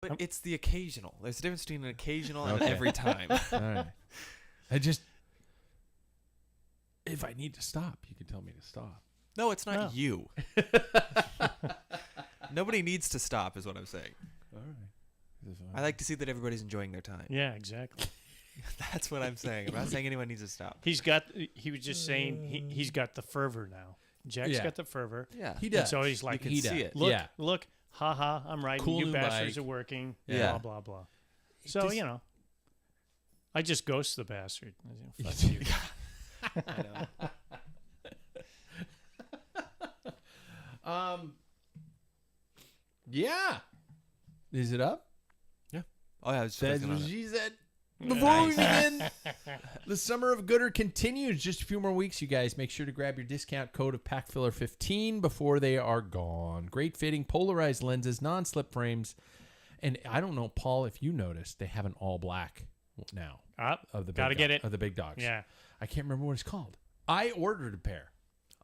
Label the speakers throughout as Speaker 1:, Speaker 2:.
Speaker 1: But it's the occasional. There's a difference between an occasional and every time.
Speaker 2: All right. If I need to stop, you can tell me to stop.
Speaker 1: No, it's not you. Nobody needs to stop, is what I'm saying.
Speaker 2: All right.
Speaker 1: I like to see that everybody's enjoying their time.
Speaker 3: Yeah, exactly.
Speaker 1: That's what I'm saying. I'm not saying anyone needs to stop.
Speaker 3: He was just saying he's got the fervor now. Jack's got the fervor.
Speaker 1: Yeah.
Speaker 2: He does.
Speaker 3: So he's like,
Speaker 1: you can see it.
Speaker 3: Look, haha, I'm riding.
Speaker 2: Cool
Speaker 3: you bastards
Speaker 2: bike.
Speaker 3: are working.
Speaker 1: Yeah.
Speaker 3: Blah, blah, blah. So, I just ghost the bastard. Fuck you.
Speaker 1: I know.
Speaker 2: Yeah. Is it up?
Speaker 1: Yeah. Oh, yeah. I was just
Speaker 2: That's
Speaker 1: focusing
Speaker 2: what
Speaker 1: on it.
Speaker 2: she said. Before we begin, the Summer of Gooder continues. Just a few more weeks, you guys. Make sure to grab your discount code of Packfiller15 before they are gone. Great fitting, polarized lenses, non-slip frames. And I don't know, Paul, if you noticed, they have an all black now of the
Speaker 3: Gotta get it.
Speaker 2: of the big dogs.
Speaker 3: Yeah.
Speaker 2: I can't remember what it's called. I ordered a pair.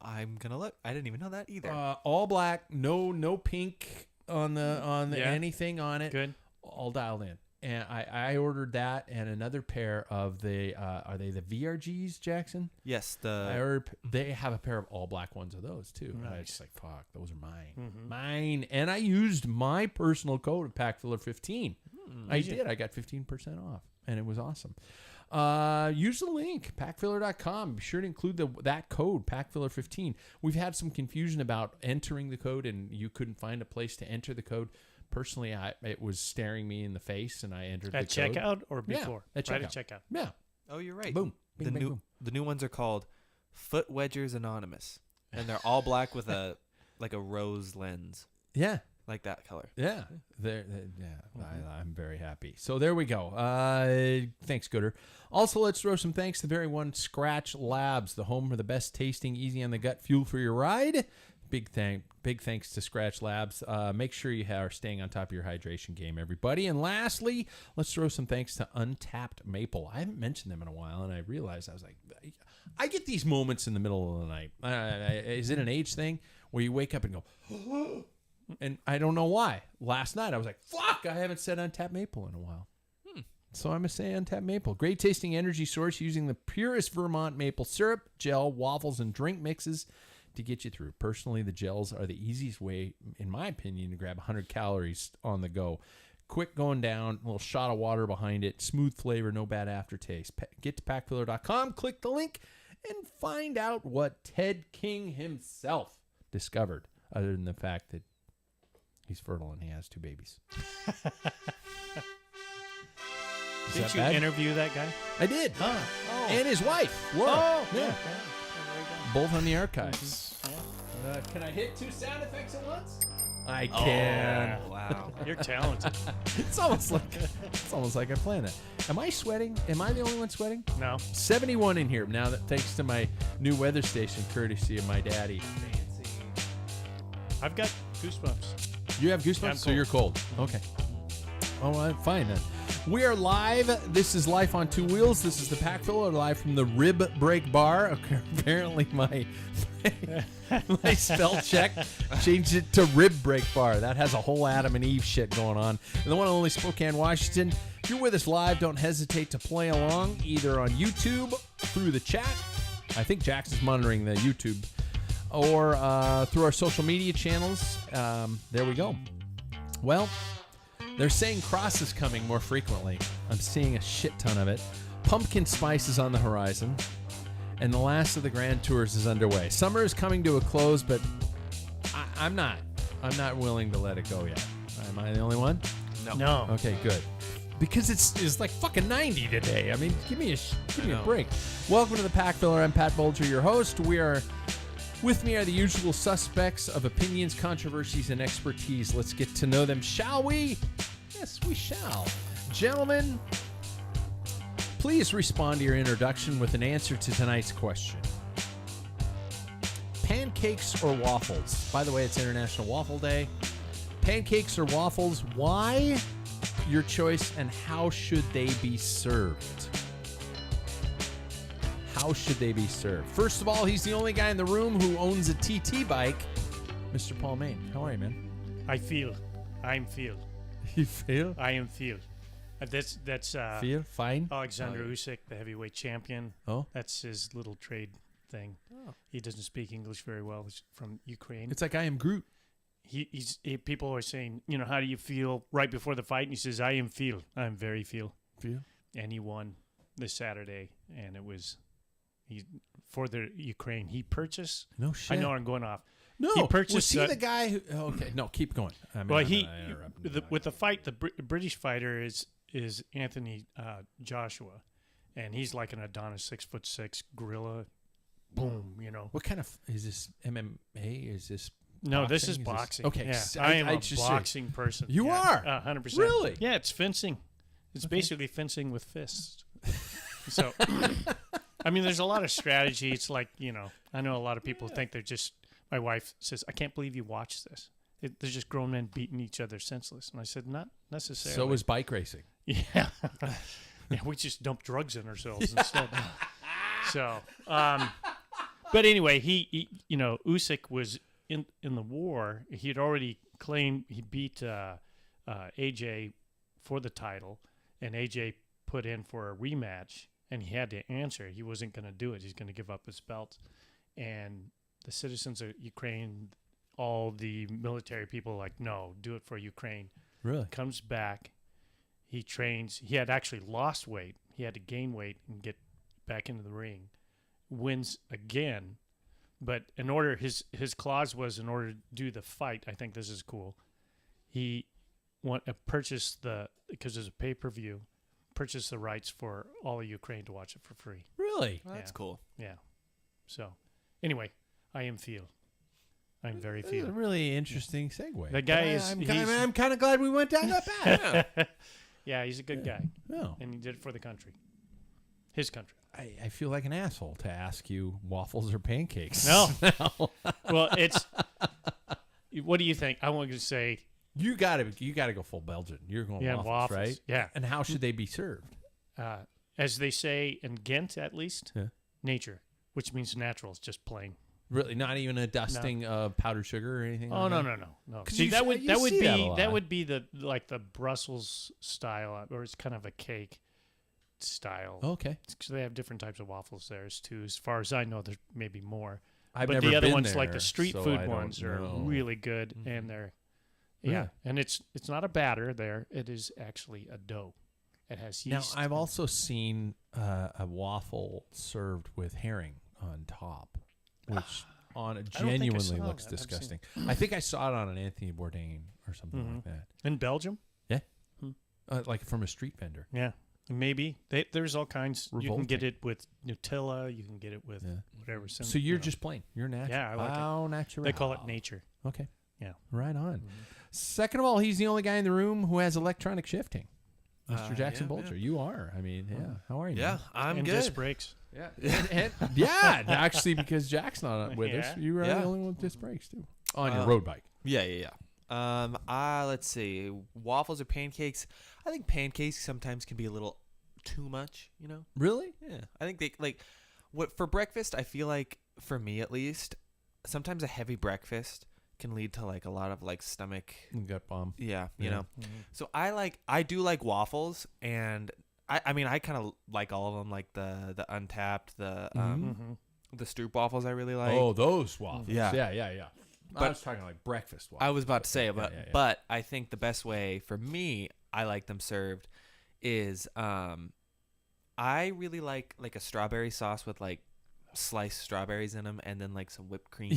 Speaker 1: I'm going to look. I didn't even know that either.
Speaker 2: All black, no pink on the anything on it.
Speaker 3: Good.
Speaker 2: All dialed in. And I ordered that and another pair of the are they the VRGs, Jackson?
Speaker 1: Yes,
Speaker 2: they have a pair of all black ones of those too.
Speaker 3: Nice.
Speaker 2: And I was just like, fuck, those are mine. Mine. And I used my personal code of Packfiller15. I did. I got 15% off and it was awesome. Use the link, packfiller.com. Be sure to include that code, Packfiller15. We've had some confusion about entering the code and you couldn't find a place to enter the code. Personally, it was staring me in the face, and I entered
Speaker 3: at
Speaker 2: the code.
Speaker 3: checkout or before.
Speaker 2: Yeah, at checkout.
Speaker 3: Right at checkout.
Speaker 2: Yeah.
Speaker 1: Oh, you're right.
Speaker 2: Boom. Bing, bing, boom.
Speaker 1: The new ones are called Foot Wedgers Anonymous, and they're all black with a rose lens.
Speaker 2: Yeah.
Speaker 1: Like that color.
Speaker 2: Yeah. I'm very happy. So there we go. Thanks, Gooder. Also, let's throw some thanks to the very one Scratch Labs, the home for the best tasting, easy on the gut fuel for your ride. Big thanks to Scratch Labs. Make sure you are staying on top of your hydration game, everybody. And lastly, let's throw some thanks to Untapped Maple. I haven't mentioned them in a while, and I realized I was like, I get these moments in the middle of the night. Is it an age thing where you wake up and go, and I don't know why. Last night I was like, fuck, I haven't said Untapped Maple in a while. So I'm going to say Untapped Maple. Great tasting energy source using the purest Vermont maple syrup, gel, waffles, and drink mixes to get you through. Personally, the gels are the easiest way, in my opinion, to grab 100 calories on the go. Quick going down, a little shot of water behind it, smooth flavor, no bad aftertaste. Get to packfiller.com, click the link, and find out what Ted King himself discovered, other than the fact that he's fertile and he has 2 babies.
Speaker 3: Did you interview that guy?
Speaker 2: I did.
Speaker 3: Oh.
Speaker 2: And his wife, Laura.
Speaker 3: Oh,
Speaker 2: yeah. Both on the archives. Can I hit 2 sound effects at once? I can.
Speaker 1: Oh, wow.
Speaker 3: You're talented.
Speaker 2: It's almost like I planned it. Am I sweating? Am I the only one sweating?
Speaker 3: No.
Speaker 2: 71 in here now, that thanks to my new weather station, courtesy of my daddy.
Speaker 1: Fancy.
Speaker 3: I've got goosebumps.
Speaker 2: You have goosebumps,
Speaker 3: Yeah, I'm
Speaker 2: so
Speaker 3: cold.
Speaker 2: you're cold. Okay. Oh, well, fine then. We are live. This is Life on Two Wheels. This is the Packfiller live from the Rib Break Bar. Okay, apparently my spell check changed it to Rib Break Bar. That has a whole Adam and Eve shit going on. And the one and only Spokane, Washington. If you're with us live, don't hesitate to play along either on YouTube through the chat. I think Jax is monitoring the YouTube, or through our social media channels. There we go. Well, they're saying cross is coming more frequently. I'm seeing a shit ton of it. Pumpkin spice is on the horizon, and the last of the grand tours is underway. Summer is coming to a close, but I'm not willing to let it go yet. Am I the only one?
Speaker 3: No.
Speaker 2: Okay, good. Because it's like fucking 90 today. I mean, give me a break. Welcome to the Packfiller. I'm Pat Bolger, your host. With me are the usual suspects of opinions, controversies, and expertise. Let's get to know them, shall we? Yes, we shall. Gentlemen, please respond to your introduction with an answer to tonight's question. Pancakes or waffles? By the way, it's International Waffle Day. Pancakes or waffles? Why? Your choice, and how should they be served? How should they be served? First of all, he's the only guy in the room who owns a TT bike. Mr. Paul Main. How are you, man?
Speaker 3: I'm feel.
Speaker 2: You feel?
Speaker 3: I am feel. That's
Speaker 2: Feel fine?
Speaker 3: Alexander Usyk, the heavyweight champion.
Speaker 2: Oh.
Speaker 3: That's his little trade thing.
Speaker 1: Oh.
Speaker 3: He doesn't speak English very well. He's from Ukraine.
Speaker 2: It's like I am Groot.
Speaker 3: People are saying, how do you feel right before the fight? And he says, I am feel. I'm very feel.
Speaker 2: Feel?
Speaker 3: And he won this Saturday, and it was for the Ukraine. He purchased.
Speaker 2: No shit.
Speaker 3: I know I'm going off.
Speaker 2: No.
Speaker 3: He purchased.
Speaker 2: Was he the guy who? Okay. No, keep going.
Speaker 3: With the fight, the British fighter is Anthony Joshua, and he's like an Adonis 6'6" gorilla. Boom,
Speaker 2: What kind of is this MMA? Is this?
Speaker 3: No,
Speaker 2: boxing?
Speaker 3: this is boxing.
Speaker 2: Okay,
Speaker 3: yeah.
Speaker 2: so
Speaker 3: I am a
Speaker 2: just
Speaker 3: boxing person.
Speaker 2: You are
Speaker 3: 100%.
Speaker 2: Really?
Speaker 3: Yeah, it's fencing. It's basically fencing with fists. So, I mean, there's a lot of strategy. It's like I know a lot of people think they're just. My wife says, "I can't believe you watch this. They're just grown men beating each other senseless." And I said, "Not necessarily."
Speaker 2: So is bike racing.
Speaker 3: Yeah. Yeah, we just dump drugs in ourselves instead. So, but anyway, he Usyk was in the war. He had already claimed he beat AJ for the title, and AJ put in for a rematch, and he had to answer. He wasn't going to do it. He's going to give up his belt. And the citizens of Ukraine, all the military people, are like, no, do it for Ukraine.
Speaker 2: Really?
Speaker 3: Comes back. He trains. He had actually lost weight. He had to gain weight and get back into the ring. Wins again. But in order, his clause was in order to do the fight, I think this is cool, he purchased because there's a pay-per-view, purchase the rights for all of Ukraine to watch it for free.
Speaker 2: Really?
Speaker 1: Well, that's cool.
Speaker 3: Yeah. So, anyway, I am feel. I'm very
Speaker 2: That's a
Speaker 3: feel.
Speaker 2: really interesting segue.
Speaker 3: The guy
Speaker 2: I'm kind of glad we went down that path.
Speaker 3: Yeah, he's a good guy.
Speaker 2: No.
Speaker 3: And he did it for the country. His country.
Speaker 2: I feel like an asshole to ask you waffles or pancakes.
Speaker 3: No. Well, it's. What do you think? I want to say.
Speaker 2: You gotta go full Belgian. You're going waffles, right?
Speaker 3: Yeah.
Speaker 2: And how should they be served?
Speaker 3: As they say in Ghent, at least,
Speaker 2: Yeah.
Speaker 3: nature, which means natural. It's just plain.
Speaker 2: Really, not even a dusting of powdered sugar or anything.
Speaker 3: Oh,
Speaker 2: like
Speaker 3: no.
Speaker 2: that?
Speaker 3: See, that would
Speaker 2: see that a lot.
Speaker 3: be the Brussels style, or it's kind of a cake style.
Speaker 2: Okay.
Speaker 3: So they have different types of waffles there too. As far as I know, there's maybe more.
Speaker 2: I've
Speaker 3: but
Speaker 2: never
Speaker 3: the other
Speaker 2: been
Speaker 3: ones,
Speaker 2: there,
Speaker 3: like the street
Speaker 2: so
Speaker 3: food
Speaker 2: I don't
Speaker 3: ones, are
Speaker 2: know.
Speaker 3: really good, and they're and it's not a batter there. It is actually a dough. It has yeast.
Speaker 2: Now I've also seen a waffle served with herring on top, which genuinely looks
Speaker 3: that.
Speaker 2: disgusting. I think I saw it on an Anthony Bourdain or something like that.
Speaker 3: In Belgium?
Speaker 2: Yeah, like from a street vendor.
Speaker 3: Yeah, maybe. There's all kinds. You can get
Speaker 2: Revolting.
Speaker 3: it with Nutella. You can get it with whatever.
Speaker 2: So you're just plain. You're natural.
Speaker 3: Yeah, I like it.
Speaker 2: Wow, natural.
Speaker 3: They call it nature.
Speaker 2: Okay.
Speaker 3: Yeah.
Speaker 2: Right on. Second of all, he's the only guy in the room who has electronic shifting. Mr. Jackson
Speaker 1: yeah,
Speaker 2: Bolger, you are. I mean, yeah. How are you?
Speaker 1: Yeah,
Speaker 2: man?
Speaker 1: I'm
Speaker 3: and
Speaker 1: good.
Speaker 3: disc brakes.
Speaker 2: Yeah. Yeah, actually, because Jack's not with us,
Speaker 3: Yeah.
Speaker 2: you are
Speaker 1: Yeah.
Speaker 2: the only one with disc brakes too. On your road bike.
Speaker 1: Yeah. Let's see. Waffles or pancakes? I think pancakes sometimes can be a little too much,
Speaker 2: Really?
Speaker 1: Yeah. I think they for breakfast, I feel like for me at least, sometimes a heavy breakfast can lead to like a lot of like stomach
Speaker 2: Gut bomb.
Speaker 1: you
Speaker 2: Yeah.
Speaker 1: know. So I do like waffles, and I mean I kind of like all of them, like the Untapped, the Stroop waffles I really like.
Speaker 2: Oh, those waffles.
Speaker 1: Yeah.
Speaker 2: Yeah. I
Speaker 1: But
Speaker 2: was talking like breakfast waffles.
Speaker 1: I was about to say, but
Speaker 2: yeah.
Speaker 1: but I think the best way for me, I like them served, is I really like a strawberry sauce with like sliced strawberries in them, and then like some whipped cream.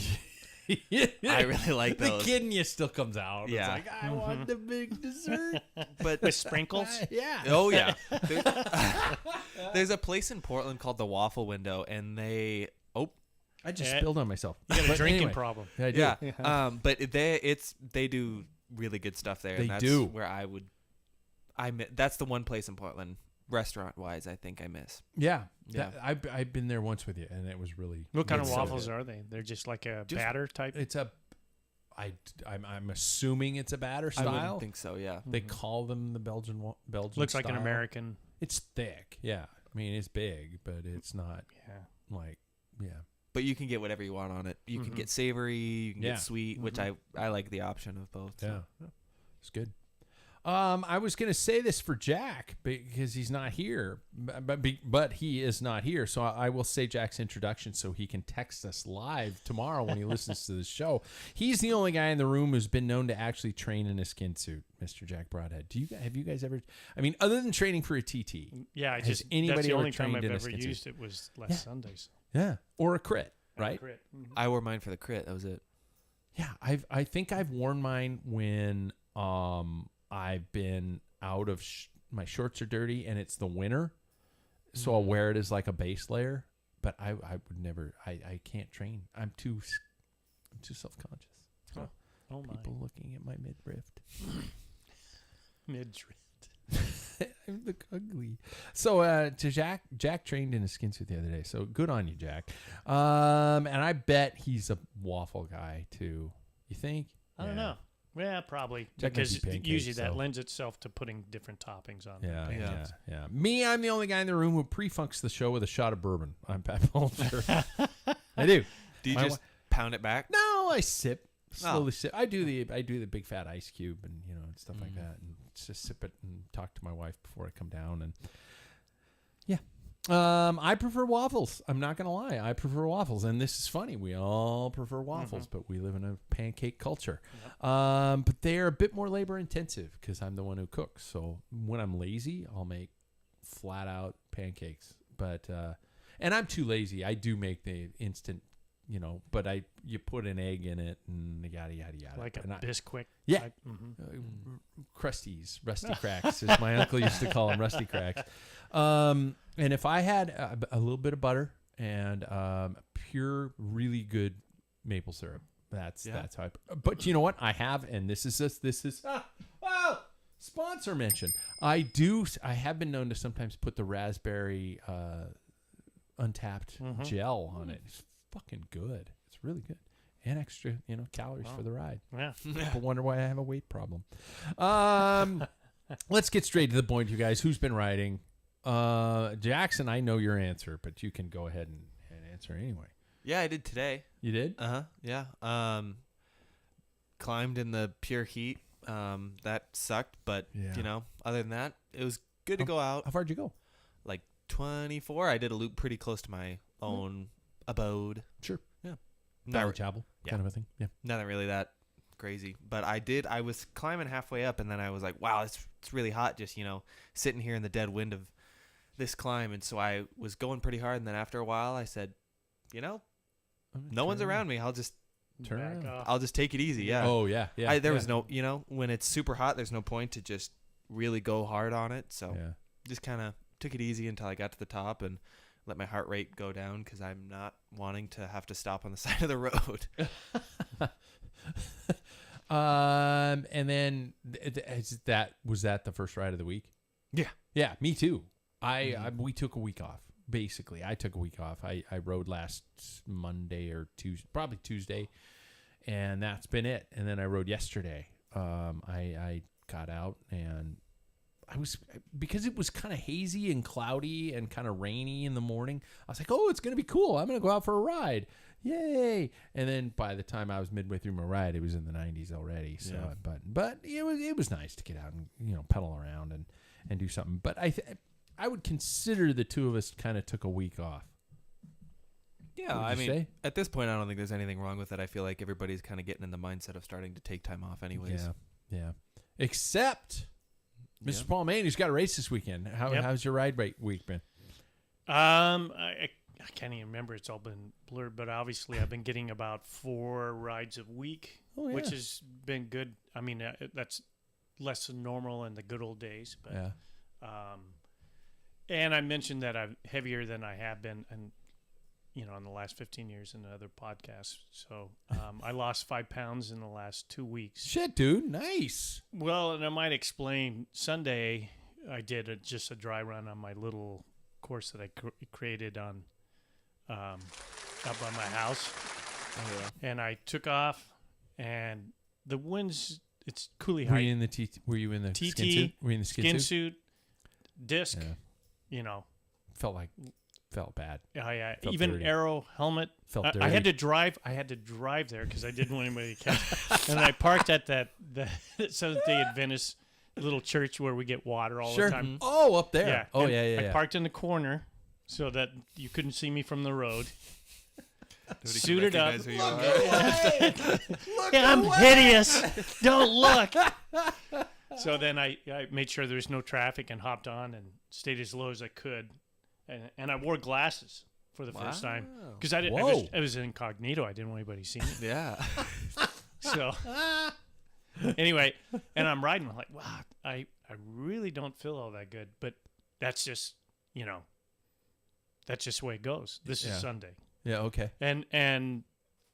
Speaker 1: I really like those.
Speaker 2: The kid in you still comes out.
Speaker 1: Yeah.
Speaker 2: It's like, I want the big dessert.
Speaker 1: But
Speaker 3: With sprinkles?
Speaker 2: Yeah.
Speaker 1: oh yeah, there's a place in Portland called the Waffle Window, and they
Speaker 2: I just
Speaker 3: Yeah.
Speaker 2: spilled on myself.
Speaker 3: You got a
Speaker 2: But
Speaker 3: drinking
Speaker 2: anyway,
Speaker 3: problem.
Speaker 2: Yeah, I do.
Speaker 1: yeah. But they do really good stuff there.
Speaker 2: They
Speaker 1: and that's
Speaker 2: do.
Speaker 1: where that's the one place in Portland, restaurant wise, I think I miss.
Speaker 2: Yeah.
Speaker 1: Yeah.
Speaker 2: I've been there once with you, and it was really.
Speaker 3: What kind
Speaker 2: it's
Speaker 3: of
Speaker 2: so
Speaker 3: waffles
Speaker 2: good.
Speaker 3: are they? They're just like a
Speaker 1: Just-
Speaker 3: batter type?
Speaker 2: It's I'm assuming it's a batter
Speaker 1: I
Speaker 2: style.
Speaker 1: wouldn't think so. Yeah.
Speaker 2: They call them the Belgian
Speaker 3: Looks like an
Speaker 2: style.
Speaker 3: American.
Speaker 2: It's thick. Yeah. I mean, it's big, but it's not
Speaker 3: Yeah.
Speaker 2: like
Speaker 1: But you can get whatever you want on it. You can
Speaker 3: Mhm.
Speaker 1: get savory, you can
Speaker 2: Yeah.
Speaker 1: get sweet, which I like the option of both.
Speaker 2: Yeah.
Speaker 1: So.
Speaker 2: It's good. I was going to say this for Jack because he's not here, but he is not here. So I will say Jack's introduction so he can text us live tomorrow when he listens to the show. He's the only guy in the room who's been known to actually train in a skin suit, Mr. Jack Broadhead. Have you guys ever? I mean, other than training for a TT,
Speaker 3: yeah,
Speaker 2: has anybody
Speaker 3: that's the
Speaker 2: ever
Speaker 3: only time
Speaker 2: trained
Speaker 3: I've
Speaker 2: in a
Speaker 3: ever
Speaker 2: skin suit?
Speaker 3: used it was last Sundays.
Speaker 2: Yeah, or a crit, right?
Speaker 3: Crit. Mm-hmm.
Speaker 1: I wore mine for the crit. That was it.
Speaker 2: Yeah, I think I've worn mine when I've been out of my shorts are dirty and it's the winter, so I'll wear it as like a base layer. But I would never. I can't train. I'm too self-conscious. So
Speaker 3: Oh my.
Speaker 2: people looking at my midriff.
Speaker 3: Midriff.
Speaker 2: I look ugly. So to Jack trained in a skin suit the other day. So good on you, Jack. And I bet he's a waffle guy too. You think?
Speaker 3: I don't know. Yeah, probably.
Speaker 2: Jack
Speaker 3: Because
Speaker 2: might be Pancakes,
Speaker 3: usually that
Speaker 2: so.
Speaker 3: lends itself to putting different toppings on.
Speaker 2: Yeah,
Speaker 3: Pancakes.
Speaker 2: yeah. Me, I'm the only guy in the room who pre-funks the show with a shot of bourbon. I'm Pat Bolger. I do.
Speaker 1: Do you
Speaker 2: My
Speaker 1: just pound it back?
Speaker 2: No, I sip. Slowly sip. I do the big fat ice cube and and stuff like that, and just sip it and talk to my wife before I come down. And yeah, I prefer waffles. I'm not gonna lie, I prefer waffles. And this is funny. We all prefer waffles, but we live in a pancake culture. Yep. But they are a bit more labor intensive because I'm the one who cooks. So when I'm lazy, I'll make flat out pancakes. But and I'm too lazy. I do make the instant. But you put an egg in it and yada yada yada.
Speaker 3: Like a Bisquick.
Speaker 2: Yeah.
Speaker 3: Type.
Speaker 2: Crusties, rusty cracks, as my uncle used to call them, rusty cracks. And if I had a little bit of butter and pure, really good maple syrup, that's how I. But you know what? I have, and this is sponsor mention. I have been known to sometimes put the raspberry untapped gel on it. It's fucking good. It's really good. And extra, calories for the ride.
Speaker 3: Yeah.
Speaker 2: People wonder why I have a weight problem. Let's get straight to the point, you guys. Who's been riding? Jackson, I know your answer, but you can go ahead and answer anyway.
Speaker 1: Yeah, I did today.
Speaker 2: You did?
Speaker 1: Yeah. Climbed in the pure heat. That sucked, but other than that, it was good to go out.
Speaker 2: How far'd you go?
Speaker 1: Like 24. I did a loop pretty close to my own abode.
Speaker 2: Sure. Yeah.
Speaker 1: Not,
Speaker 2: Valley Chapel kind of a thing. Yeah.
Speaker 1: Nothing really that crazy, but I was climbing halfway up, and then I was like, wow, it's really hot just sitting here in the dead wind of this climb. And so I was going pretty hard, and then after a while I said, no one's around me, I'll just I'll just take it easy. Yeah.
Speaker 2: Oh yeah. Yeah.
Speaker 1: There was no, when it's super hot, there's no point to just really go hard on it. So just kind of took it easy until I got to the top and let my heart rate go down because I'm not wanting to have to stop on the side of the road.
Speaker 2: And then was that the first ride of the week?
Speaker 1: Yeah.
Speaker 2: Yeah, me too. We took a week off. Basically, I took a week off. I rode last Monday or Tuesday, probably Tuesday, and that's been it. And then I rode yesterday. I got out and because it was kind of hazy and cloudy and kind of rainy in the morning, I was like, oh, it's going to be cool. I'm going to go out for a ride. Yay. And then by the time I was midway through my ride, it was in the 90s already. So, but it was nice to get out and, pedal around and do something. But I would consider the two of us kind of took a week off.
Speaker 1: Yeah. I mean, at this point, I don't think there's anything wrong with it. I feel like everybody's kind of getting in the mindset of starting to take time off anyways.
Speaker 2: Yeah. Except Mr. Paul Main, who's got a race this weekend. How's your ride week been?
Speaker 3: I can't even remember. It's all been blurred, but obviously I've been getting about 4 rides a week, which has been good. I mean, that's less than normal in the good old days. But, and I mentioned that I'm heavier than I have been, and in the last 15 years in other podcasts. So I lost 5 pounds in the last 2 weeks.
Speaker 2: Shit, dude. Nice.
Speaker 3: Well, and I might explain. Sunday, I did just a dry run on my little course that I created on up by my house. Oh, yeah. And I took off, and the winds, it's coolie high.
Speaker 2: Were you in the
Speaker 3: TT,
Speaker 2: skin suit? Were you in the skin
Speaker 3: suit? Disc,
Speaker 2: Felt bad.
Speaker 3: Yeah.
Speaker 2: Felt
Speaker 3: even
Speaker 2: dirty.
Speaker 3: Aero helmet.
Speaker 2: Felt dirty.
Speaker 3: I had to drive there because I didn't want anybody to catch. And I parked at the Seventh Day Adventist little church where we get water all
Speaker 2: Sure.
Speaker 3: the time.
Speaker 1: Mm-hmm.
Speaker 2: Oh, up there.
Speaker 3: Yeah.
Speaker 2: Oh,
Speaker 3: and
Speaker 2: yeah.
Speaker 3: I parked in the corner so that you couldn't see me from the road.
Speaker 1: Nobody can
Speaker 3: Suited up.
Speaker 1: recognize who you are.
Speaker 3: Yeah, I'm hideous. Don't look. So then I made sure there was no traffic and hopped on and stayed as low as I could, and I wore glasses for the first time because I was incognito. I didn't want anybody seeing me.
Speaker 1: Yeah.
Speaker 3: So anyway, and I'm riding. I'm like, wow, I really don't feel all that good, but that's just that's just the way it goes. This is Sunday.
Speaker 2: Yeah, okay.
Speaker 3: And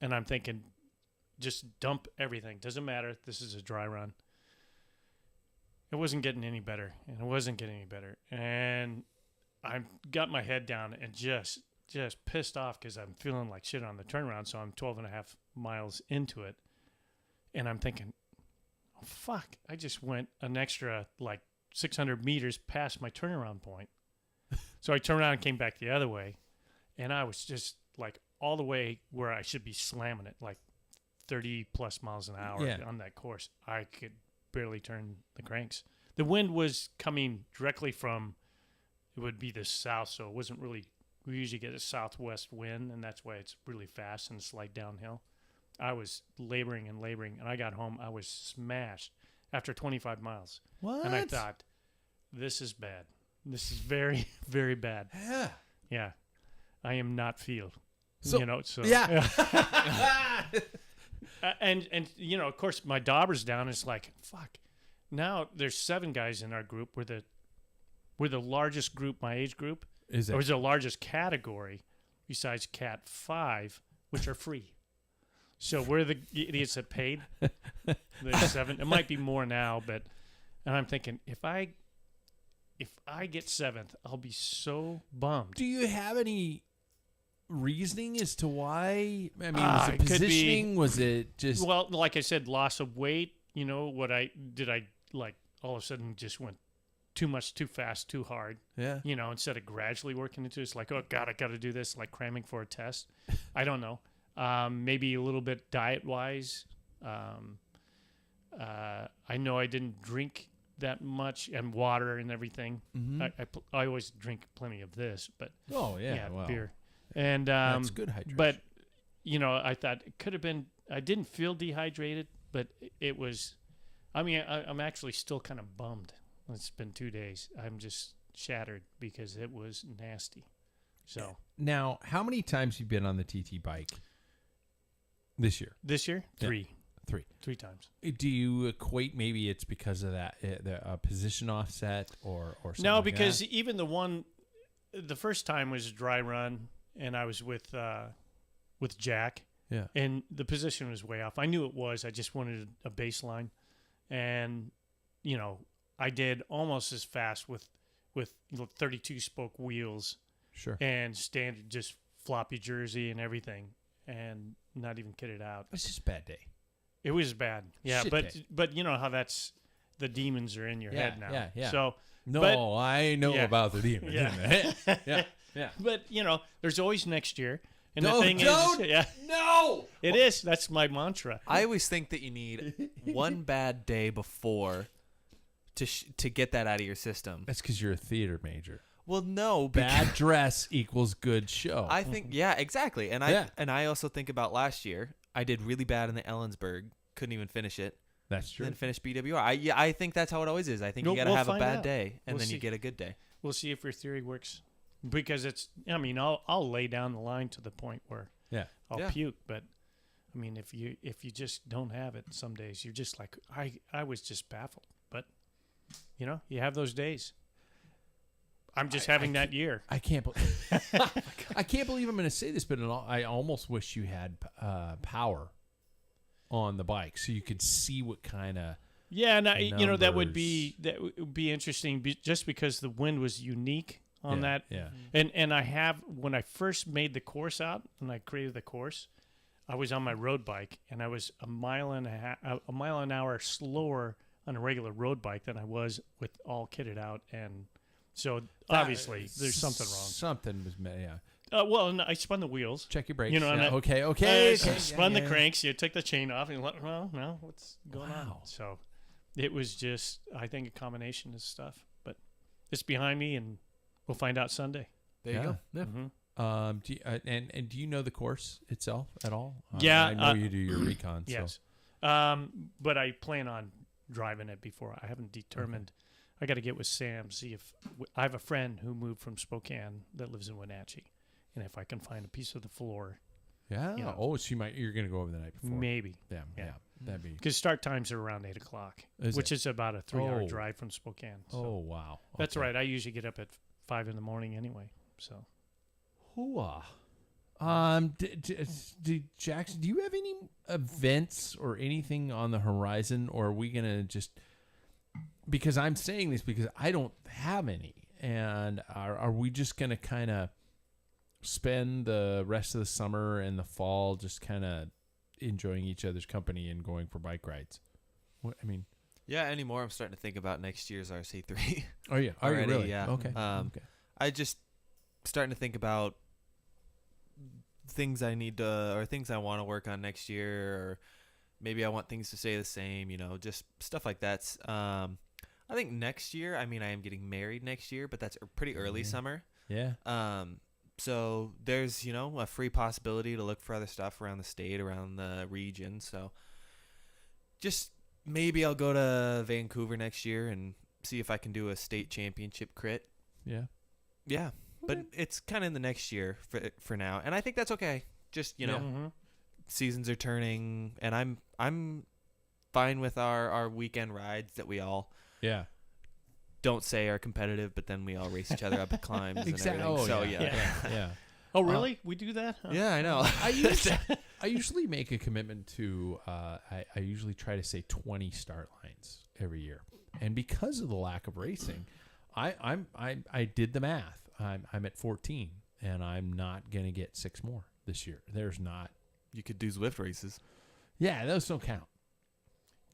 Speaker 3: I'm thinking, just dump everything. Doesn't matter. This is a dry run. It wasn't getting any better, and it wasn't getting any better. And I got my head down and just pissed off because I'm feeling like shit on the turnaround. So I'm 12 and a half miles into it, and I'm thinking, oh, fuck! I just went an extra like 600 meters past my turnaround point. So I turned around and came back the other way, and I was just like all the way where I should be slamming it, like 30 plus miles an hour on that course. I could barely turn the cranks. The wind was coming directly from, it would be the south, so it wasn't really, we usually get a southwest wind, and that's why it's really fast and slight downhill. I was laboring, and I got home. I was smashed after 25 miles.
Speaker 2: What?
Speaker 3: And I thought, this is bad. This is very, very bad.
Speaker 2: Yeah.
Speaker 3: Yeah. I am not field.
Speaker 2: So,
Speaker 3: Yeah. And of course, my dauber's down. It's like, fuck. Now there's 7 guys in our group. We're the largest group, my age group.
Speaker 2: Is it?
Speaker 3: Or is the largest category besides Cat 5, which are free. So we're the idiots that paid. There's 7. It might be more now, and I'm thinking, if I get 7th, I'll be so bummed.
Speaker 2: Do you have any reasoning as to why? I mean, was it positioning? Was it just...
Speaker 3: Well, like I said, loss of weight. I like all of a sudden just went too much, too fast, too hard.
Speaker 2: Yeah.
Speaker 3: Instead of gradually working into it, it's like, oh God, I got to do this, like cramming for a test. I don't know. Maybe a little bit diet wise. I know I didn't drink that much, and water and everything.
Speaker 2: Mm-hmm.
Speaker 3: I always drink plenty of this, but beer. And
Speaker 2: that's good hydration.
Speaker 3: But I thought it could have been. I didn't feel dehydrated, but it was. I mean, I'm actually still kind of bummed. It's been 2 days. I'm just shattered because it was nasty. So
Speaker 2: now, how many times have you been on the TT bike this year?
Speaker 3: This year, 3.
Speaker 2: Yeah. 3
Speaker 3: times.
Speaker 2: Do you equate maybe it's because of that the position offset or something?
Speaker 3: No,
Speaker 2: like
Speaker 3: because
Speaker 2: that?
Speaker 3: even the first time was a dry run, and I was with Jack.
Speaker 2: Yeah.
Speaker 3: And the position was way off. I knew it was. I just wanted a baseline, and I did almost as fast with 32 spoke wheels. Sure. And standard just floppy jersey and everything, and not even kitted out.
Speaker 2: It's just a bad day.
Speaker 3: It was bad. Yeah,
Speaker 2: Shit
Speaker 3: but
Speaker 2: day.
Speaker 3: But you know how the demons are in your head now.
Speaker 2: Yeah.
Speaker 3: So
Speaker 2: I know about the demons.
Speaker 3: Yeah.
Speaker 2: Yeah.
Speaker 3: But there's always next year. And
Speaker 2: No,
Speaker 3: the thing
Speaker 2: don't.
Speaker 3: is,
Speaker 2: No.
Speaker 3: It is. That's my mantra.
Speaker 1: I always think that you need one bad day before to get that out of your system.
Speaker 2: That's because you're a theater major.
Speaker 1: Well, no,
Speaker 2: Bad dress equals good show.
Speaker 1: I think exactly. And I also think about last year. I did really bad in the Ellensburg. Couldn't even finish it.
Speaker 2: That's true.
Speaker 1: Then finished BWR. I think that's how it always is. I think you got to have a bad day, and then you get a good day.
Speaker 3: We'll see if your theory works, because it's. I mean, I'll lay down the line to the point where I'll puke. But I mean, if you just don't have it, some days you're just like I was just baffled. But you have those days. I'm just having that year.
Speaker 2: I can't believe. I can't believe I'm going to say this, but I almost wish you had power on the bike so you could see what kind of.
Speaker 3: Yeah, and that would be interesting, just because the wind was unique on that.
Speaker 2: Yeah.
Speaker 3: And I have, when I first made the course out and I created the course, I was on my road bike, and I was a mile an hour slower on a regular road bike than I was with all kitted out. And so obviously there's something wrong.
Speaker 2: Something was, yeah.
Speaker 3: Well, no, I spun the wheels.
Speaker 2: Check your brakes.
Speaker 3: Okay. Spun the cranks. You took the chain off, and you're like, well, no, what's going on? So, It was just, I think, a combination of stuff. But it's behind me, and we'll find out Sunday.
Speaker 1: There you go.
Speaker 2: Yeah.
Speaker 3: Mm-hmm.
Speaker 2: Do you, and do you know the course itself at all?
Speaker 3: Yeah,
Speaker 2: I know you do your recon.
Speaker 3: Yes.
Speaker 2: So.
Speaker 3: But I plan on driving it before. I haven't determined. I got to get with Sam, see if I have a friend who moved from Spokane that lives in Wenatchee, and if I can find a piece of the floor,
Speaker 2: Yeah.
Speaker 3: You know.
Speaker 2: Oh, you're going to go over the night before.
Speaker 3: maybe.
Speaker 2: Yeah. That'd be.
Speaker 3: Because start times are around 8 o'clock, which is about a 3-hour drive from Spokane. So.
Speaker 2: Oh, wow.
Speaker 3: That's
Speaker 2: Okay.
Speaker 3: right. I usually get up at 5 in the morning anyway. So
Speaker 2: Hooah. Jackson, do you have any events or anything on the horizon, or are we gonna just? Because I'm saying this because I don't have any, and are we just gonna kind of spend the rest of the summer and the fall just kind of enjoying each other's company and going for bike rides? What I mean.
Speaker 1: Yeah, anymore. I'm starting to think about next year's RC3.
Speaker 2: Oh yeah, are you
Speaker 1: Already,
Speaker 2: really?
Speaker 1: yeah.
Speaker 2: Okay.
Speaker 1: Okay. I just starting to think about things I need to, or things I want to work on next year, or maybe I want things to stay the same. Just stuff like that. I think next year. I mean, I am getting married next year, but that's pretty early summer.
Speaker 2: Yeah.
Speaker 1: So there's a free possibility to look for other stuff around the state, around the region. So just maybe I'll go to Vancouver next year and see if I can do a state championship crit.
Speaker 2: Yeah.
Speaker 1: Yeah, but it's kind of in the next year for now, and I think that's okay. Just seasons are turning, and I'm fine with our weekend rides that we all don't say are competitive, but then we all race each other up at climbs
Speaker 2: Exactly.
Speaker 1: and everything.
Speaker 2: Oh,
Speaker 1: So
Speaker 2: yeah.
Speaker 3: Oh, really? We do that? Huh?
Speaker 1: Yeah, I know.
Speaker 2: I usually make a commitment to. I usually try to say 20 start lines every year, and because of the lack of racing, I did the math. I'm at 14, and I'm not gonna get 6 more this year. There's not.
Speaker 1: You could do Zwift races.
Speaker 2: Yeah, those don't count.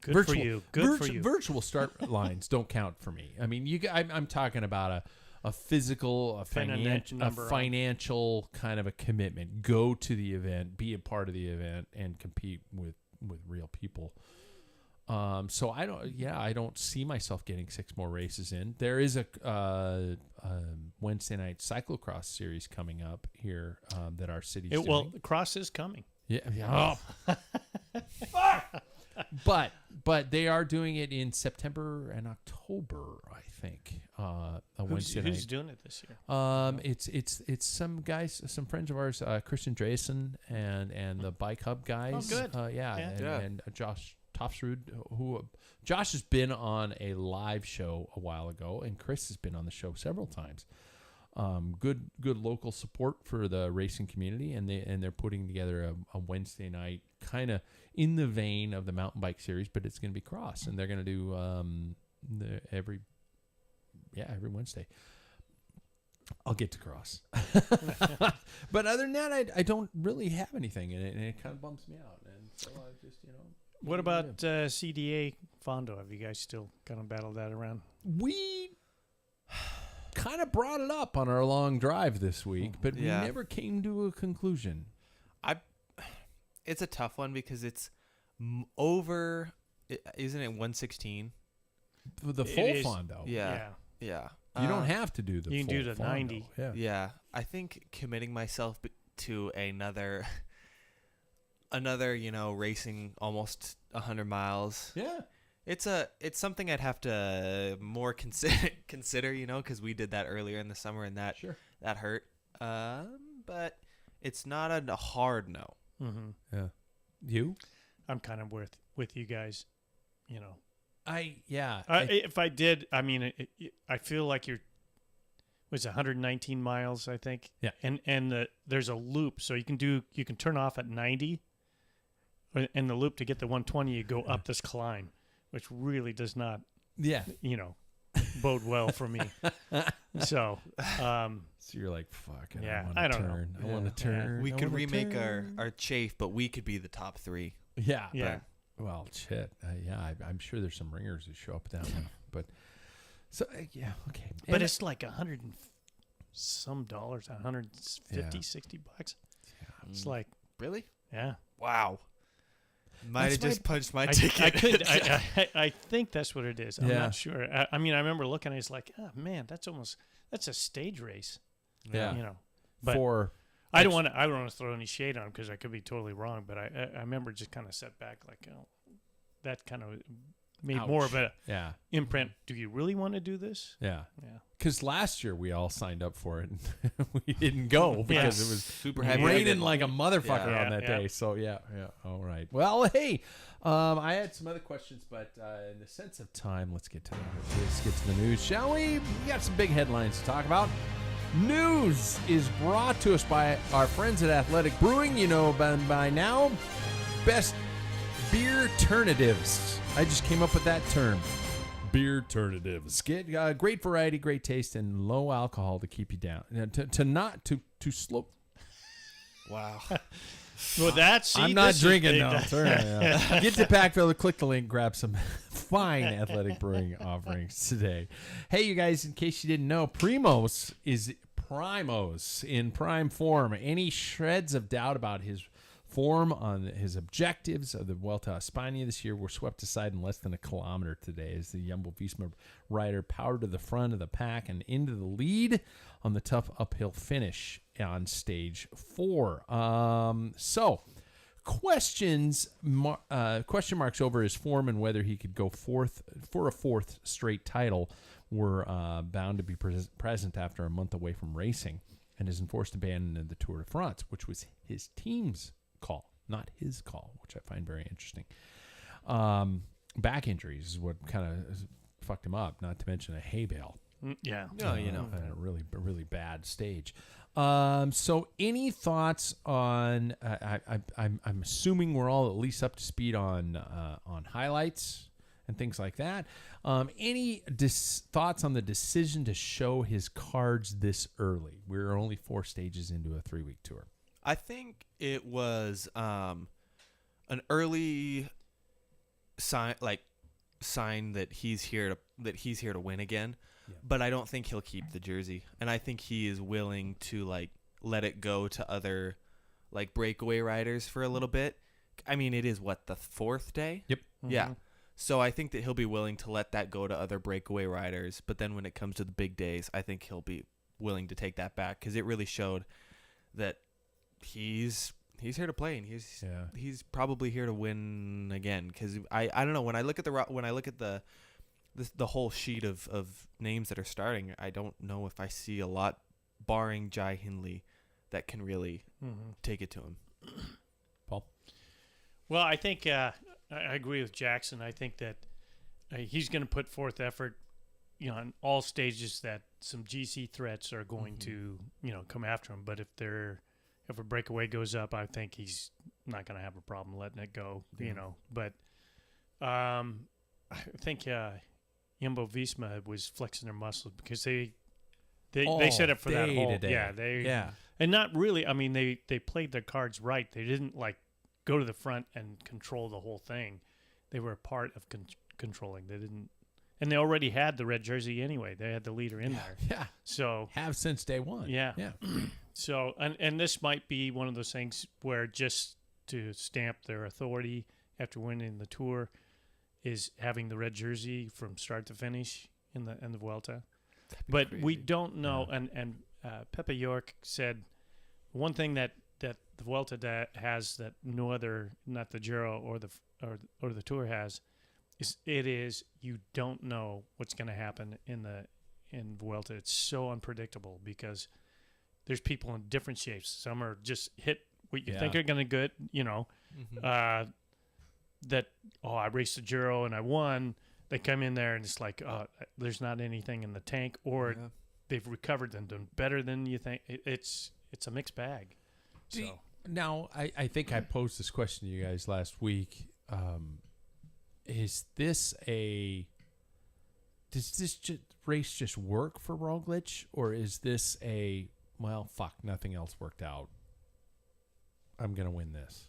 Speaker 3: Good for you. Good for you.
Speaker 2: Virtual start lines don't count for me. I mean, I'm talking about a physical, a financial kind of a commitment. Go to the event, be a part of the event, and compete with real people. So I don't see myself getting 6 more races in. There is a Wednesday night cyclocross series coming up here that our city's doing.
Speaker 3: Well, the cross is coming.
Speaker 2: Yeah. Oh. But they are doing it in September and October, I think. Wednesday night.
Speaker 3: Who's doing it this year?
Speaker 2: It's some guys, some friends of ours, Christian Drayson and the Bike Hub guys.
Speaker 3: Oh, good.
Speaker 2: And Josh Tofsrud, who Josh has been on a live show a while ago, and Chris has been on the show several times. Good local support for the racing community, and they're putting together a Wednesday night kind of in the vein of the mountain bike series, but it's going to be cross, and they're going to do every Wednesday. I'll get to cross, but other than that, I don't really have anything, and it kind of bumps me out, and so I just
Speaker 3: What about CDA Fondo? Have you guys still kind of battled that around?
Speaker 2: We kind of brought it up on our long drive this week, but we never came to a conclusion.
Speaker 1: It's a tough one because it's over. Isn't it 116?
Speaker 2: The full Fondo.
Speaker 1: Yeah.
Speaker 2: You don't have to do the
Speaker 3: you can
Speaker 2: full
Speaker 3: do the
Speaker 2: Fondo.
Speaker 3: 90.
Speaker 1: Yeah. I think committing myself to another racing almost 100 miles.
Speaker 2: Yeah.
Speaker 1: It's something I'd have to more consider, because we did that earlier in the summer and that hurt. But it's not a hard no.
Speaker 3: Mm-hmm.
Speaker 2: Yeah. You?
Speaker 3: I'm kind of with you guys,
Speaker 2: If
Speaker 3: I did, I mean, I feel like was 119 miles, I think.
Speaker 2: Yeah.
Speaker 3: And there's a loop, so you can turn off at 90, and the loop to get the 120, you go up this climb, which really does not, bode well for me. So
Speaker 2: you're like, fuck.
Speaker 3: I don't know.
Speaker 2: I want to turn.
Speaker 1: We could remake our chafe, but we could be the top 3.
Speaker 2: Yeah.
Speaker 3: Yeah.
Speaker 2: Well, shit. I'm sure there's some ringers who show up that one. But so okay.
Speaker 3: But it's like $100 and some dollars, 150, $60.
Speaker 2: Yeah.
Speaker 3: It's like,
Speaker 1: really?
Speaker 3: yeah.
Speaker 1: Wow. Might have just punched my
Speaker 3: I
Speaker 1: ticket.
Speaker 3: couldn't. I think that's what it is. I'm
Speaker 2: Yeah.
Speaker 3: not sure. I mean, I remember looking at it, it's like, oh man, that's a stage race.
Speaker 2: Yeah.
Speaker 3: You know. But
Speaker 2: For
Speaker 3: I don't want to throw any shade on him because I could be totally wrong. But I remember just kind of set back like, oh, that kind of made more of a
Speaker 2: yeah.
Speaker 3: imprint. Do you really want to do this?
Speaker 2: Yeah.
Speaker 3: Yeah.
Speaker 2: Because last year we all signed up for it and we didn't go because it was
Speaker 1: super heavy.
Speaker 2: raining like a motherfucker
Speaker 3: Yeah.
Speaker 2: on that
Speaker 3: Yeah.
Speaker 2: day. So yeah. All right. Well, hey, I had some other questions, but in the sense of time, let's get to the news, shall we? We got some big headlines to talk about. News is brought to us by our friends at Athletic Brewing. You know by now, best beer alternatives. I just came up with that term. Beer alternatives. Get great variety, great taste, and low alcohol to keep you down. To slow.
Speaker 1: Wow.
Speaker 3: Well,
Speaker 2: I'm not drinking now. Get to Packfiller, click the link, grab some fine Athletic Brewing offerings today. Hey, you guys, in case you didn't know, Primos in prime form. Any shreds of doubt about his form on his objectives of the Vuelta a España this year were swept aside in less than a kilometer today as the Jumbo-Visma rider powered to the front of the pack and into the lead on the tough uphill finish on stage 4. So question marks over his form and whether he could go for a fourth straight title were bound to be present after a month away from racing and his enforced abandonment of the Tour de France, which was his team's call, not his call, which I find very interesting. Back injuries is what kind of fucked him up, not to mention a hay bale.
Speaker 3: Yeah.
Speaker 1: No, you know.
Speaker 2: At a really bad stage. So any thoughts on, I'm assuming we're all at least up to speed on highlights and things like that. Any thoughts on the decision to show his cards this early? We're only 4 stages into a 3-week tour.
Speaker 1: I think it was an early sign that he's here to win again. Yeah. But I don't think he'll keep the jersey, and I think he is willing to let it go to other breakaway riders for a little bit. I mean, it is the 4th day.
Speaker 2: Yep.
Speaker 3: Mm-hmm.
Speaker 1: Yeah. So I think that he'll be willing to let that go to other breakaway riders. But then when it comes to the big days, I think he'll be willing to take that back because it really showed that he's here to play and he's probably here to win again. Because I don't know, when I look at the whole sheet of names that are starting, I don't know if I see a lot, barring Jai Hindley, that can really take it to him.
Speaker 2: Paul?
Speaker 3: Well, I think I agree with Jackson. I think that he's going to put forth effort, on all stages that some GC threats are going to, come after him. But if a breakaway goes up, I think he's not going to have a problem letting it go, But I think Jumbo-Visma was flexing their muscles because they set up for that whole and not really. I mean, they played their cards right. They didn't go to the front and control the whole thing. They were a part of controlling. They didn't, and they already had the red jersey anyway. They had the leader in there.
Speaker 2: Yeah.
Speaker 3: So
Speaker 2: have since day one.
Speaker 3: Yeah.
Speaker 2: Yeah.
Speaker 3: So and this might be one of those things where just to stamp their authority after winning the Tour is having the red jersey from start to finish in the Vuelta. But crazy. We don't know. Yeah. And Pepe York said one thing that the Vuelta has that no other, not the Giro or the Tour has, is you don't know what's going to happen in Vuelta. It's so unpredictable because there's people in different shapes. Some are just hit what you think are going to good, that, I raced the Giro and I won. They come in there and it's there's not anything in the tank, or they've recovered and done better than you think. It's a mixed bag. So
Speaker 2: now I think I posed this question to you guys last week. Does this race just work for Roglic, or is this nothing else worked out, I'm gonna win this?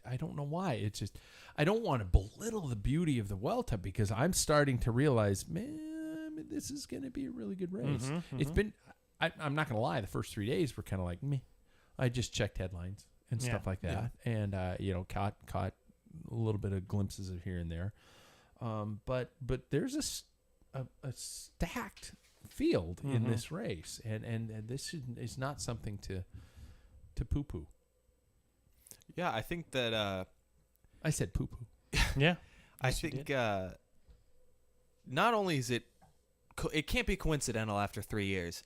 Speaker 2: I don't know why. It's just I don't want to belittle the beauty of the Vuelta because I'm starting to realize, man, this is going to be a really good race. It's been, I'm not going to lie, the first 3 days were kind of like meh. I just checked headlines and stuff like that, and caught a little bit of glimpses of here and there. But there's a stacked field in this race, and this is not something to poo-poo.
Speaker 1: Yeah, I think that
Speaker 2: I said poo-poo.
Speaker 3: Yeah,
Speaker 1: I think not only is it can't be coincidental after 3 years.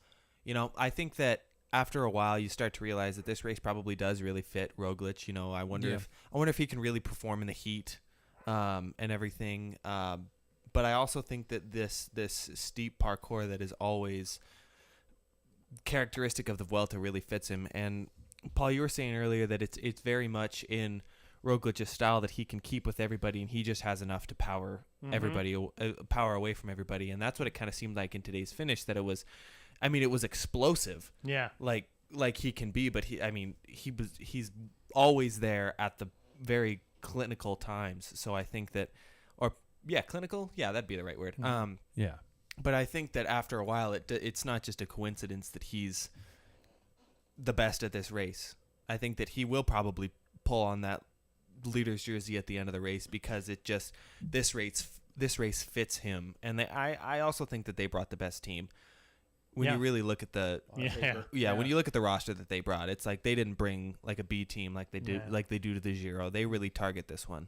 Speaker 1: I think that after a while you start to realize that this race probably does really fit Roglic. I wonder if he can really perform in the heat and everything. But I also think that this steep parkour that is always characteristic of the Vuelta really fits him. And Paul, you were saying earlier that it's very much in Roglic's style that he can keep with everybody, and he just has enough to power everybody, power away from everybody. And that's what it kind of seemed like in today's finish, that it was explosive.
Speaker 3: Yeah.
Speaker 1: Like he can be, but he's always there at the very clinical times. So I think that, clinical. Yeah, that'd be the right word.
Speaker 2: Yeah.
Speaker 1: But I think that after a while, it's not just a coincidence that he's the best at this race. I think that he will probably pull on that leader's jersey at the end of the race, because this race fits him. And I also think that they brought the best team. When you really look at when you look at the roster that they brought, it's like they didn't bring like a B team like they do to the Giro. They really target this one.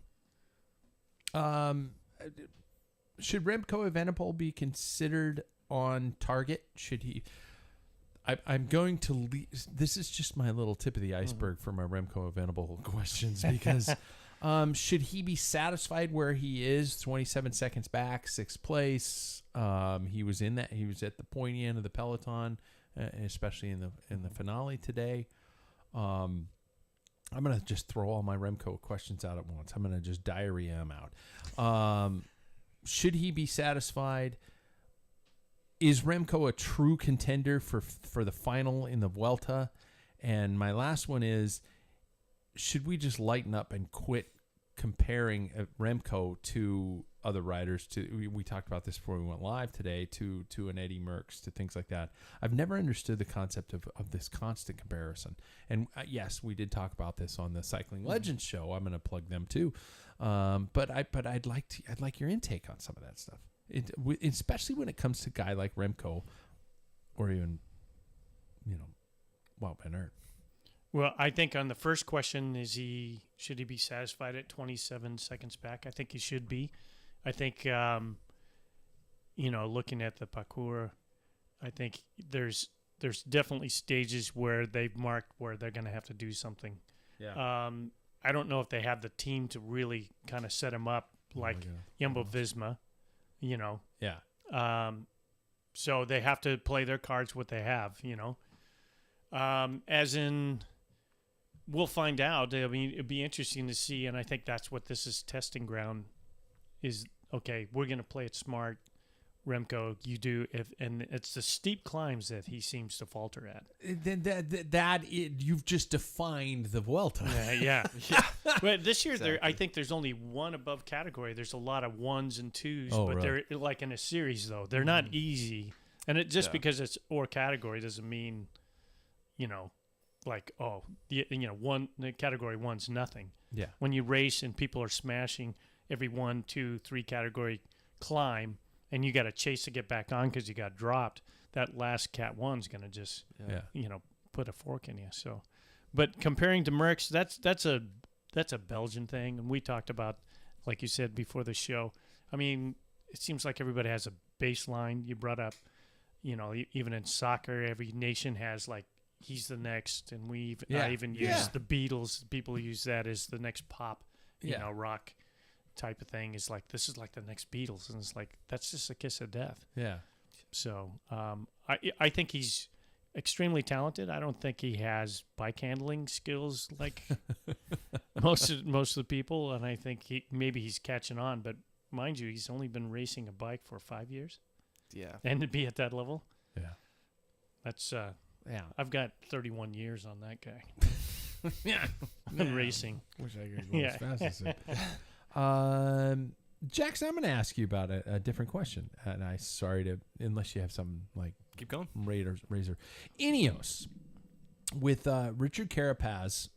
Speaker 2: Should Remco Evenepoel be considered on target? Should he? I'm going to leave. This is just my little tip of the iceberg for my Remco Evenepoel questions, because should he be satisfied where he is, 27 seconds back, 6th place? He was at the pointy end of the peloton, especially in the finale today. I'm going to just throw all my Remco questions out at once. I'm going to just diarrhea them out. Should he be satisfied? Is Remco a true contender for the final in the Vuelta? And my last one is, should we just lighten up and quit comparing Remco to other riders? We talked about this before we went live today, to an Eddie Merckx, to things like that. I've never understood the concept of this constant comparison. And yes, we did talk about this on the Cycling Legends show. I'm going to plug them too. But I'd like your intake on some of that stuff. Especially when it comes to a guy like Remco, or even, Wout van Aert.
Speaker 3: Well, I think on the first question, should he be satisfied at 27 seconds back? I think he should be. I think, looking at the parcours, I think there's definitely stages where they've marked where they're going to have to do something.
Speaker 2: Yeah.
Speaker 3: I don't know if they have the team to really kind of set him up like Jumbo-Visma.
Speaker 2: Yeah.
Speaker 3: So they have to play their cards what they have, as in, we'll find out. I mean, it'd be interesting to see. And I think that's what this is testing ground is. Okay, we're going to play it smart. Remco, you do. And it's the steep climbs that he seems to falter at.
Speaker 2: You've just defined the Vuelta.
Speaker 3: Yeah. But this year, I think there's only one above category. There's a lot of 1s and 2s, but
Speaker 2: really?
Speaker 3: They're like in a series though. They're not easy, and because it's or category doesn't mean, category 1's nothing.
Speaker 2: Yeah.
Speaker 3: When you race and people are smashing every 1, 2, 3 category climb, and you got to chase to get back on because you got dropped, that last Cat 1's going to just, put a fork in you. So, but comparing to Merckx, that's a Belgian thing. And we talked about, like you said before the show, I mean, it seems like everybody has a baseline. You brought up, even in soccer, every nation has like, he's the next. And I even use the Beatles. People use that as the next pop, rock type of thing, is like, this is like the next Beatles, and it's like, that's just a kiss of death.
Speaker 2: Yeah.
Speaker 3: So I think he's extremely talented. I don't think he has bike handling skills like most of the people, and I think he's catching on. But mind you, he's only been racing a bike for 5 years.
Speaker 1: Yeah,
Speaker 3: and to be at that level,
Speaker 2: that's
Speaker 3: I've got 31 years on that guy. in racing.
Speaker 2: Wish I could go as fast as him. Jackson, I'm going to ask you about a different question, and unless you have some like
Speaker 1: keep going.
Speaker 2: Razor Ineos with Richard Carapaz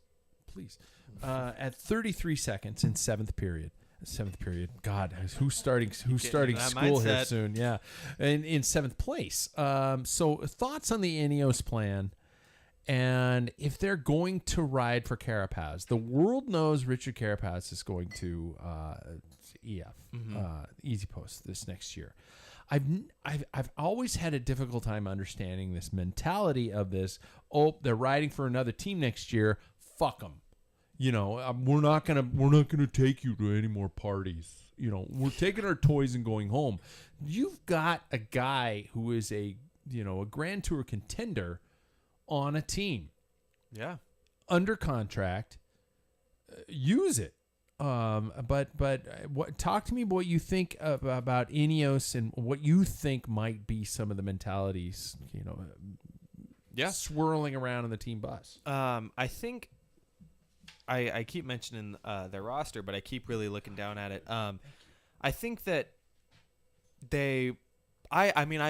Speaker 2: please. At 33 seconds in seventh period. God, who's starting school here
Speaker 1: mindset.
Speaker 2: soon? Yeah, and in seventh place. So thoughts on the Ineos plan, and if they're going to ride for Carapaz. The world knows Richard Carapaz is going to EF, Easy Post this next year. I've always had a difficult time understanding this mentality of this. Oh, they're riding for another team next year. Fuck them. We're not gonna take you to any more parties. We're taking our toys and going home. You've got a guy who is a Grand Tour contender on a team.
Speaker 1: Yeah.
Speaker 2: Under contract. Use it. But talk to me what you think about Ineos and what you think might be some of the mentalities, swirling around in the team bus.
Speaker 1: I think I keep mentioning their roster, but I keep really looking down at it. I think that I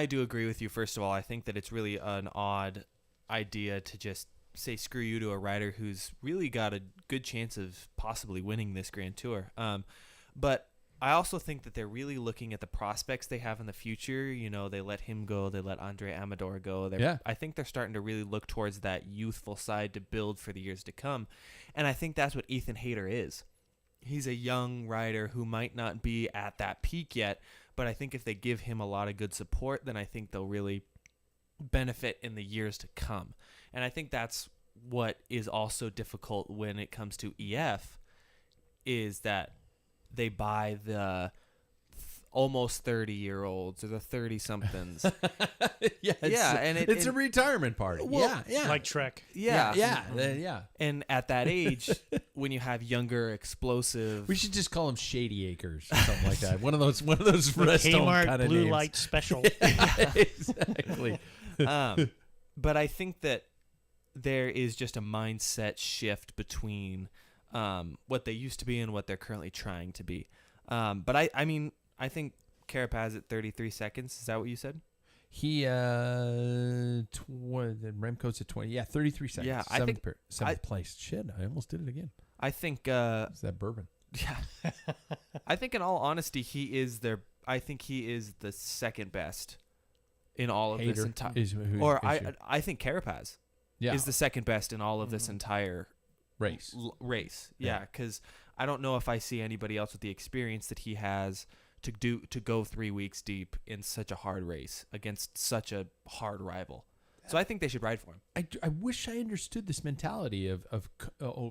Speaker 1: do agree with you. First of all, I think that it's really an odd idea to just say screw you to a rider who's really got a good chance of possibly winning this Grand Tour. But I also think that they're really looking at the prospects they have in the future. They let him go. They let Andre Amador go. I think they're starting to really look towards that youthful side to build for the years to come. And I think that's what Ethan Hayter is. He's a young rider who might not be at that peak yet, but I think if they give him a lot of good support, then I think they'll really benefit in the years to come. And I think that's what is also difficult when it comes to EF is that they buy the almost 30-year-olds or the 30-somethings.
Speaker 2: And it's a retirement party.
Speaker 1: Well,
Speaker 2: yeah.
Speaker 3: Like Trek.
Speaker 2: Yeah.
Speaker 1: And at that age, when you have younger, explosive,
Speaker 2: We should just call them Shady Acres or something like that. One of those rest home
Speaker 3: Kmart
Speaker 2: kind of
Speaker 3: Blue
Speaker 2: names.
Speaker 3: Light Special.
Speaker 2: Exactly.
Speaker 1: but I think that there is just a mindset shift between what they used to be and what they're currently trying to be. But I think Carapaz at 33 seconds. Is that what you said?
Speaker 2: He Remco's at 20. Yeah, 33 seconds.
Speaker 1: Yeah,
Speaker 2: seventh place. Shit, I almost did it again.
Speaker 1: I think
Speaker 2: it's that bourbon.
Speaker 1: Yeah. I think in all honesty, he is the second best in all of this entire. I think Carapaz is the second best in all of this entire
Speaker 2: race.
Speaker 1: Yeah, because I don't know if I see anybody else with the experience that he has to go 3 weeks deep in such a hard race against such a hard rival. So I think they should ride for him.
Speaker 2: I wish I understood this mentality of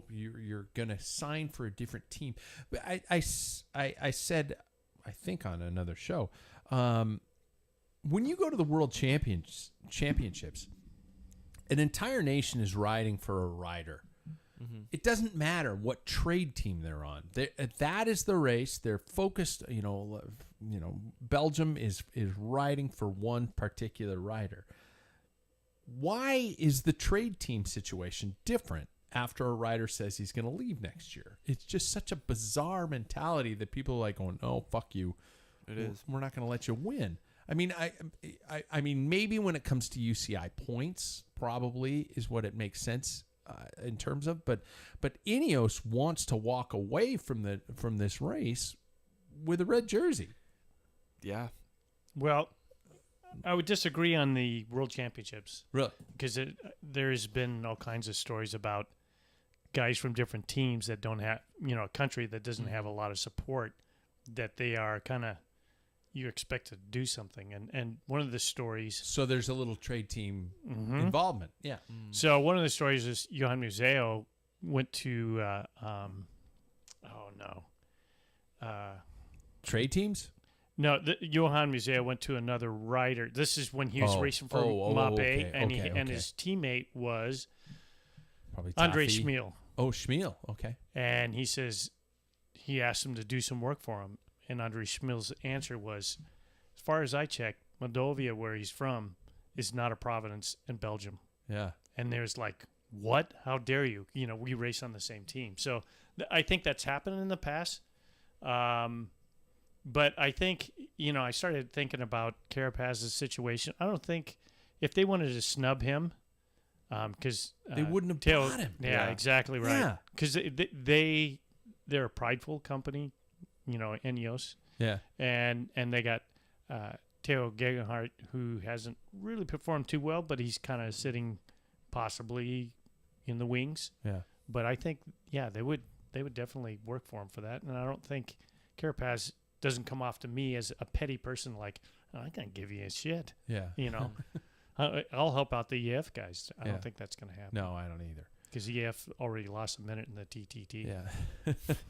Speaker 2: you're gonna sign for a different team. But I said, I think on another show, when you go to the World Championships, an entire nation is riding for a rider. It doesn't matter what trade team they're on. That is the race. They're focused. Belgium is riding for one particular rider. Why is the trade team situation different after a rider says he's going to leave next year? It's just such a bizarre mentality that people are like going, "Oh, fuck you."
Speaker 1: It is.
Speaker 2: We're not going to let you win. I mean, I mean, maybe when it comes to UCI points, probably is what it makes sense. In terms of, but Ineos wants to walk away from this race with a red jersey.
Speaker 1: Yeah.
Speaker 3: Well, I would disagree on the World Championships.
Speaker 2: Really?
Speaker 3: Because there's been all kinds of stories about guys from different teams that don't have, a country that doesn't have a lot of support, that they are kind of, you expect to do something. And one of the stories...
Speaker 2: So there's a little trade team involvement. Yeah.
Speaker 3: So one of the stories is Johan Museo went to...
Speaker 2: trade teams?
Speaker 3: No, Johan Museo went to another rider. This is when he was racing for Mape, and his teammate was
Speaker 2: probably
Speaker 3: Andre Schmiel.
Speaker 2: Oh, Schmiel. Okay.
Speaker 3: And he says he asked him to do some work for him. And Andre Schmiel's answer was, as far as I check, Moldova, where he's from, is not a province in Belgium.
Speaker 2: Yeah. And
Speaker 3: there's like, what? How dare you? We race on the same team. So I think that's happened in the past. But I think, I started thinking about Carapaz's situation. I don't think if they wanted to snub him, because
Speaker 2: They wouldn't have
Speaker 3: Teo,
Speaker 2: bought him.
Speaker 3: Yeah, exactly right.
Speaker 2: Yeah.
Speaker 3: Because they're a prideful company, Ineos.
Speaker 2: Yeah.
Speaker 3: And they got Theo Gegenhardt, who hasn't really performed too well, but he's kind of sitting possibly in the wings.
Speaker 2: Yeah.
Speaker 3: But I think, they would definitely work for him for that. And I don't think Carapaz doesn't come off to me as a petty person like, I can't give you a shit.
Speaker 2: Yeah.
Speaker 3: I'll help out the EF guys. I
Speaker 2: Yeah.
Speaker 3: don't think that's going to happen.
Speaker 2: No, I don't either.
Speaker 3: Because EF already lost a minute in the TTT.
Speaker 2: Yeah.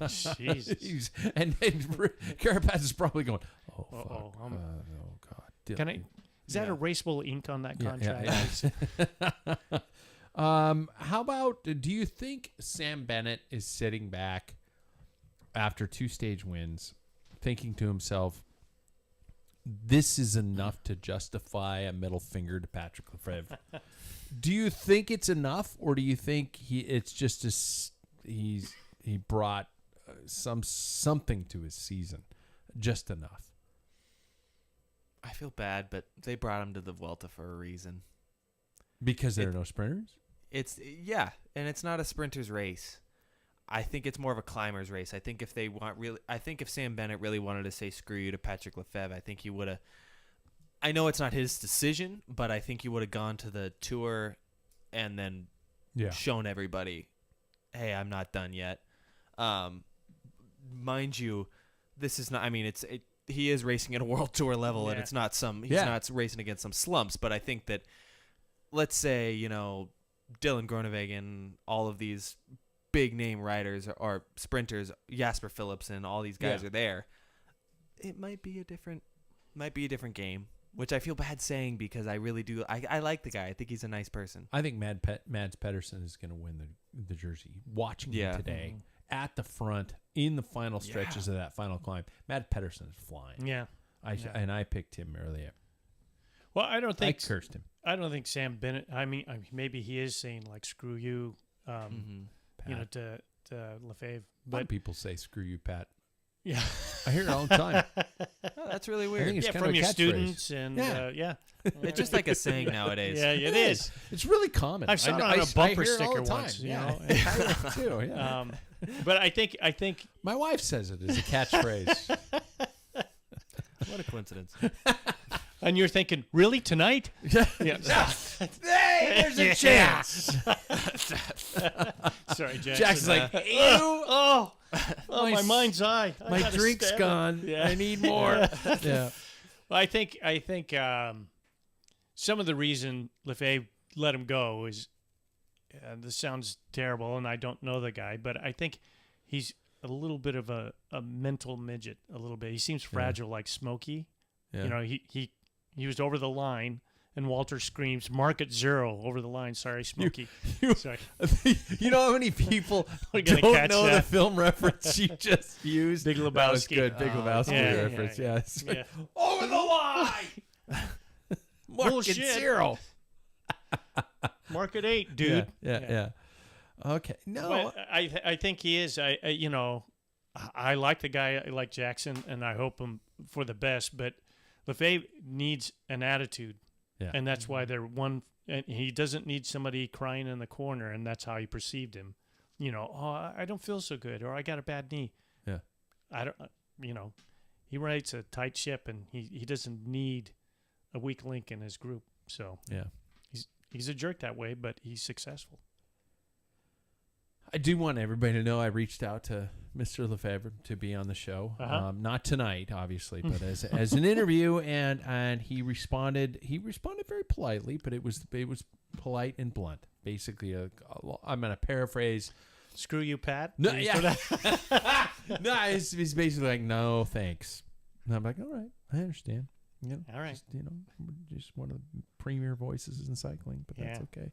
Speaker 3: Jesus.
Speaker 2: and Carapaz is probably going, oh, fuck.
Speaker 3: Uh-oh,
Speaker 2: Oh, God.
Speaker 3: Can I? Is that erasable ink on that contract?
Speaker 2: Yeah. How about, do you think Sam Bennett is sitting back after 2 stage wins, thinking to himself, this is enough to justify a middle finger to Patrick Lefevre? Do you think it's enough, or do you think it's just he brought something to his season, just enough?
Speaker 1: I feel bad, but they brought him to the Vuelta for a reason.
Speaker 2: Because there are no sprinters?
Speaker 1: And it's not a sprinter's race. I think it's more of a climber's race. I think if Sam Bennett really wanted to say screw you to Patrick Lefevre, I think he would have. I know it's not his decision, but I think he would have gone to the tour and then shown everybody, hey, I'm not done yet. Mind you, this is not. I mean, he is racing at a world tour level, and it's not he's not racing against some slumps. But I think that, let's say, Dylan Groenewegen, all of these big name riders or sprinters, Jasper Philipsen, all these guys are there. It might be a different game, which I feel bad saying because I really do. I like the guy. I think he's a nice person.
Speaker 2: I think Mads Pedersen is going to win the jersey. Watching him today at the front in the final stretches of that final climb, Mads Pedersen is flying.
Speaker 3: Yeah.
Speaker 2: And I picked him earlier.
Speaker 3: Well, I
Speaker 2: cursed him.
Speaker 3: I don't think Sam Bennett. I mean, maybe he is saying like "screw you," to Lefevre.
Speaker 2: But people say "screw you, Pat."
Speaker 3: Yeah,
Speaker 2: I hear it all the time.
Speaker 1: Oh, that's really weird.
Speaker 2: I think it's kind
Speaker 3: from
Speaker 2: of a
Speaker 3: your
Speaker 2: catchphrase.
Speaker 3: students and
Speaker 1: It's just like a saying nowadays.
Speaker 3: Yeah, it is.
Speaker 2: It's really common.
Speaker 3: I saw it on a bumper sticker
Speaker 2: all the time.
Speaker 3: once.
Speaker 2: Yeah, I hear it too. Yeah.
Speaker 3: But I think
Speaker 2: my wife says it as a catchphrase.
Speaker 1: What a coincidence.
Speaker 3: And you're thinking, really tonight?
Speaker 2: Yeah.
Speaker 3: Hey,
Speaker 2: there's a chance.
Speaker 3: Sorry, Jackson.
Speaker 2: Jackson's like, ew.
Speaker 3: My mind's eye.
Speaker 2: My drink's gone.
Speaker 3: Yeah.
Speaker 2: I need more. Yeah.
Speaker 3: Well, I think some of the reason Lefevre let him go is, this sounds terrible, and I don't know the guy, but I think he's a little bit of a mental midget. A little bit. He seems fragile, like Smokey.
Speaker 2: Yeah.
Speaker 3: He was over the line, and Walter screams, "Mark at 0 over the line." Sorry, Smokey. Sorry.
Speaker 2: You know how many people
Speaker 3: We're
Speaker 2: don't
Speaker 3: gonna catch
Speaker 2: know
Speaker 3: that.
Speaker 2: the film reference you just used?
Speaker 3: Big Lebowski.
Speaker 2: That was good. Big Lebowski
Speaker 3: yeah,
Speaker 2: reference.
Speaker 3: yeah,
Speaker 2: Yeah.
Speaker 3: Yeah.
Speaker 2: Over the line. Mark
Speaker 3: Bullshit.
Speaker 2: at 0.
Speaker 3: Mark at 8, dude.
Speaker 2: Yeah. Okay. No.
Speaker 3: But I think he is. I like the guy. I like Jackson, and I hope him for the best. But Lefevre needs an attitude, and that's why they're one. And he doesn't need somebody crying in the corner, and that's how he perceived him. I don't feel so good, or I got a bad knee.
Speaker 2: Yeah.
Speaker 3: I don't. He writes a tight ship, and he doesn't need a weak link in his group. So he's a jerk that way, but he's successful.
Speaker 2: I do want everybody to know I reached out to Mr. Lefevre to be on the show. Not tonight, obviously, but as an interview, and he responded. He responded very politely, but it was polite and blunt. Basically, I'm going to paraphrase.
Speaker 3: Screw you, Pat.
Speaker 2: No, yeah. No, he's basically like, no, thanks. And I'm like, all right, I understand.
Speaker 3: All right.
Speaker 2: Just one of the premier voices in cycling, but that's okay.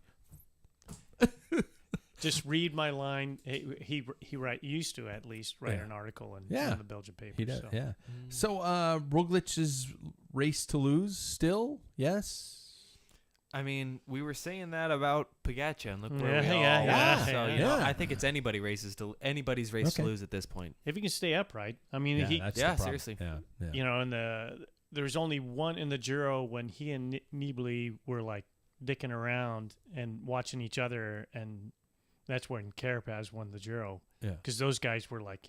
Speaker 3: Just read my line. He used to at least write an article in the Belgian paper.
Speaker 2: He does,
Speaker 3: so.
Speaker 2: yeah. So Roglic's race to lose still? Yes.
Speaker 1: I mean, we were saying that about Pogačar, and look where we
Speaker 3: yeah.
Speaker 1: are. So,
Speaker 2: Yeah.
Speaker 1: I think it's anybody's race to lose at this point.
Speaker 3: If he can stay upright, I mean,
Speaker 1: seriously.
Speaker 2: Yeah.
Speaker 3: and there's only one in the Giro when he and Nibali were like dicking around and watching each other, and that's when Carapaz won the Giro.
Speaker 2: Yeah.
Speaker 3: Because those guys were like,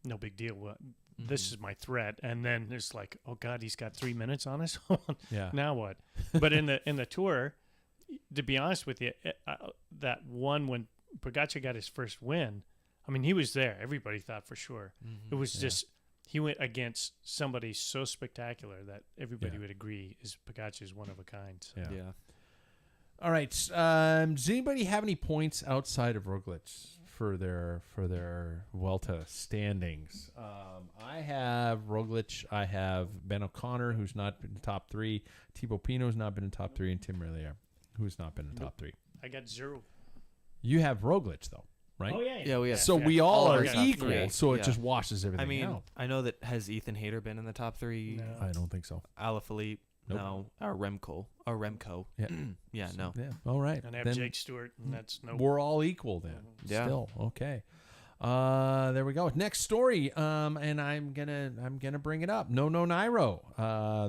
Speaker 3: no big deal. This is my threat. And then it's like, oh God, he's got 3 minutes on us.
Speaker 2: Yeah.
Speaker 3: Now what? But in the Tour, to be honest with you, that one when Pogacar got his first win, I mean, he was there. Everybody thought for sure. It was just he went against somebody so spectacular that everybody would agree is Pogacar is one of a kind. So.
Speaker 2: Yeah. All right. Does anybody have any points outside of Roglic for their Vuelta standings? I have Roglic. I have Ben O'Connor, who's not been in the top 3. Thibaut Pinot's not been in the top 3, and Tim Merlier, who's not been in the top 3.
Speaker 3: I got 0.
Speaker 2: You have Roglic though, right?
Speaker 3: Oh yeah.
Speaker 1: Yeah, we have.
Speaker 2: So we all are
Speaker 1: our top
Speaker 2: equal.
Speaker 1: 3.
Speaker 2: So it
Speaker 1: Yeah.
Speaker 2: just washes everything
Speaker 1: I mean,
Speaker 2: out.
Speaker 1: I know that has Ethan Hayter been in the top 3?
Speaker 3: No.
Speaker 2: I don't think so.
Speaker 1: Alaphilippe,
Speaker 2: Nope.
Speaker 1: no. Or Remco.
Speaker 2: Yeah.
Speaker 1: Yeah, no.
Speaker 2: Yeah. All right.
Speaker 3: And I have
Speaker 2: Then
Speaker 3: Jake Stewart, and that's no.
Speaker 2: we're all equal then.
Speaker 1: Yeah.
Speaker 2: Still okay. There we go. Next story. And I'm gonna bring it up. No Nairo.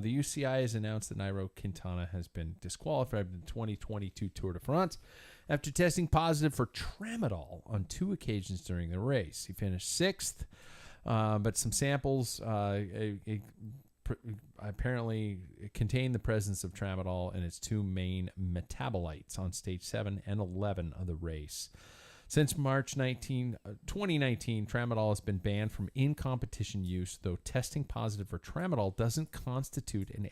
Speaker 2: The UCI has announced that Nairo Quintana has been disqualified from the 2022 Tour de France after testing positive for tramadol on 2 occasions during the race. He finished 6th, but some samples apparently contained the presence of tramadol in its 2 main metabolites on stage 7 and 11 of the race. Since March 2019, tramadol has been banned from in-competition use, though testing positive for tramadol doesn't constitute an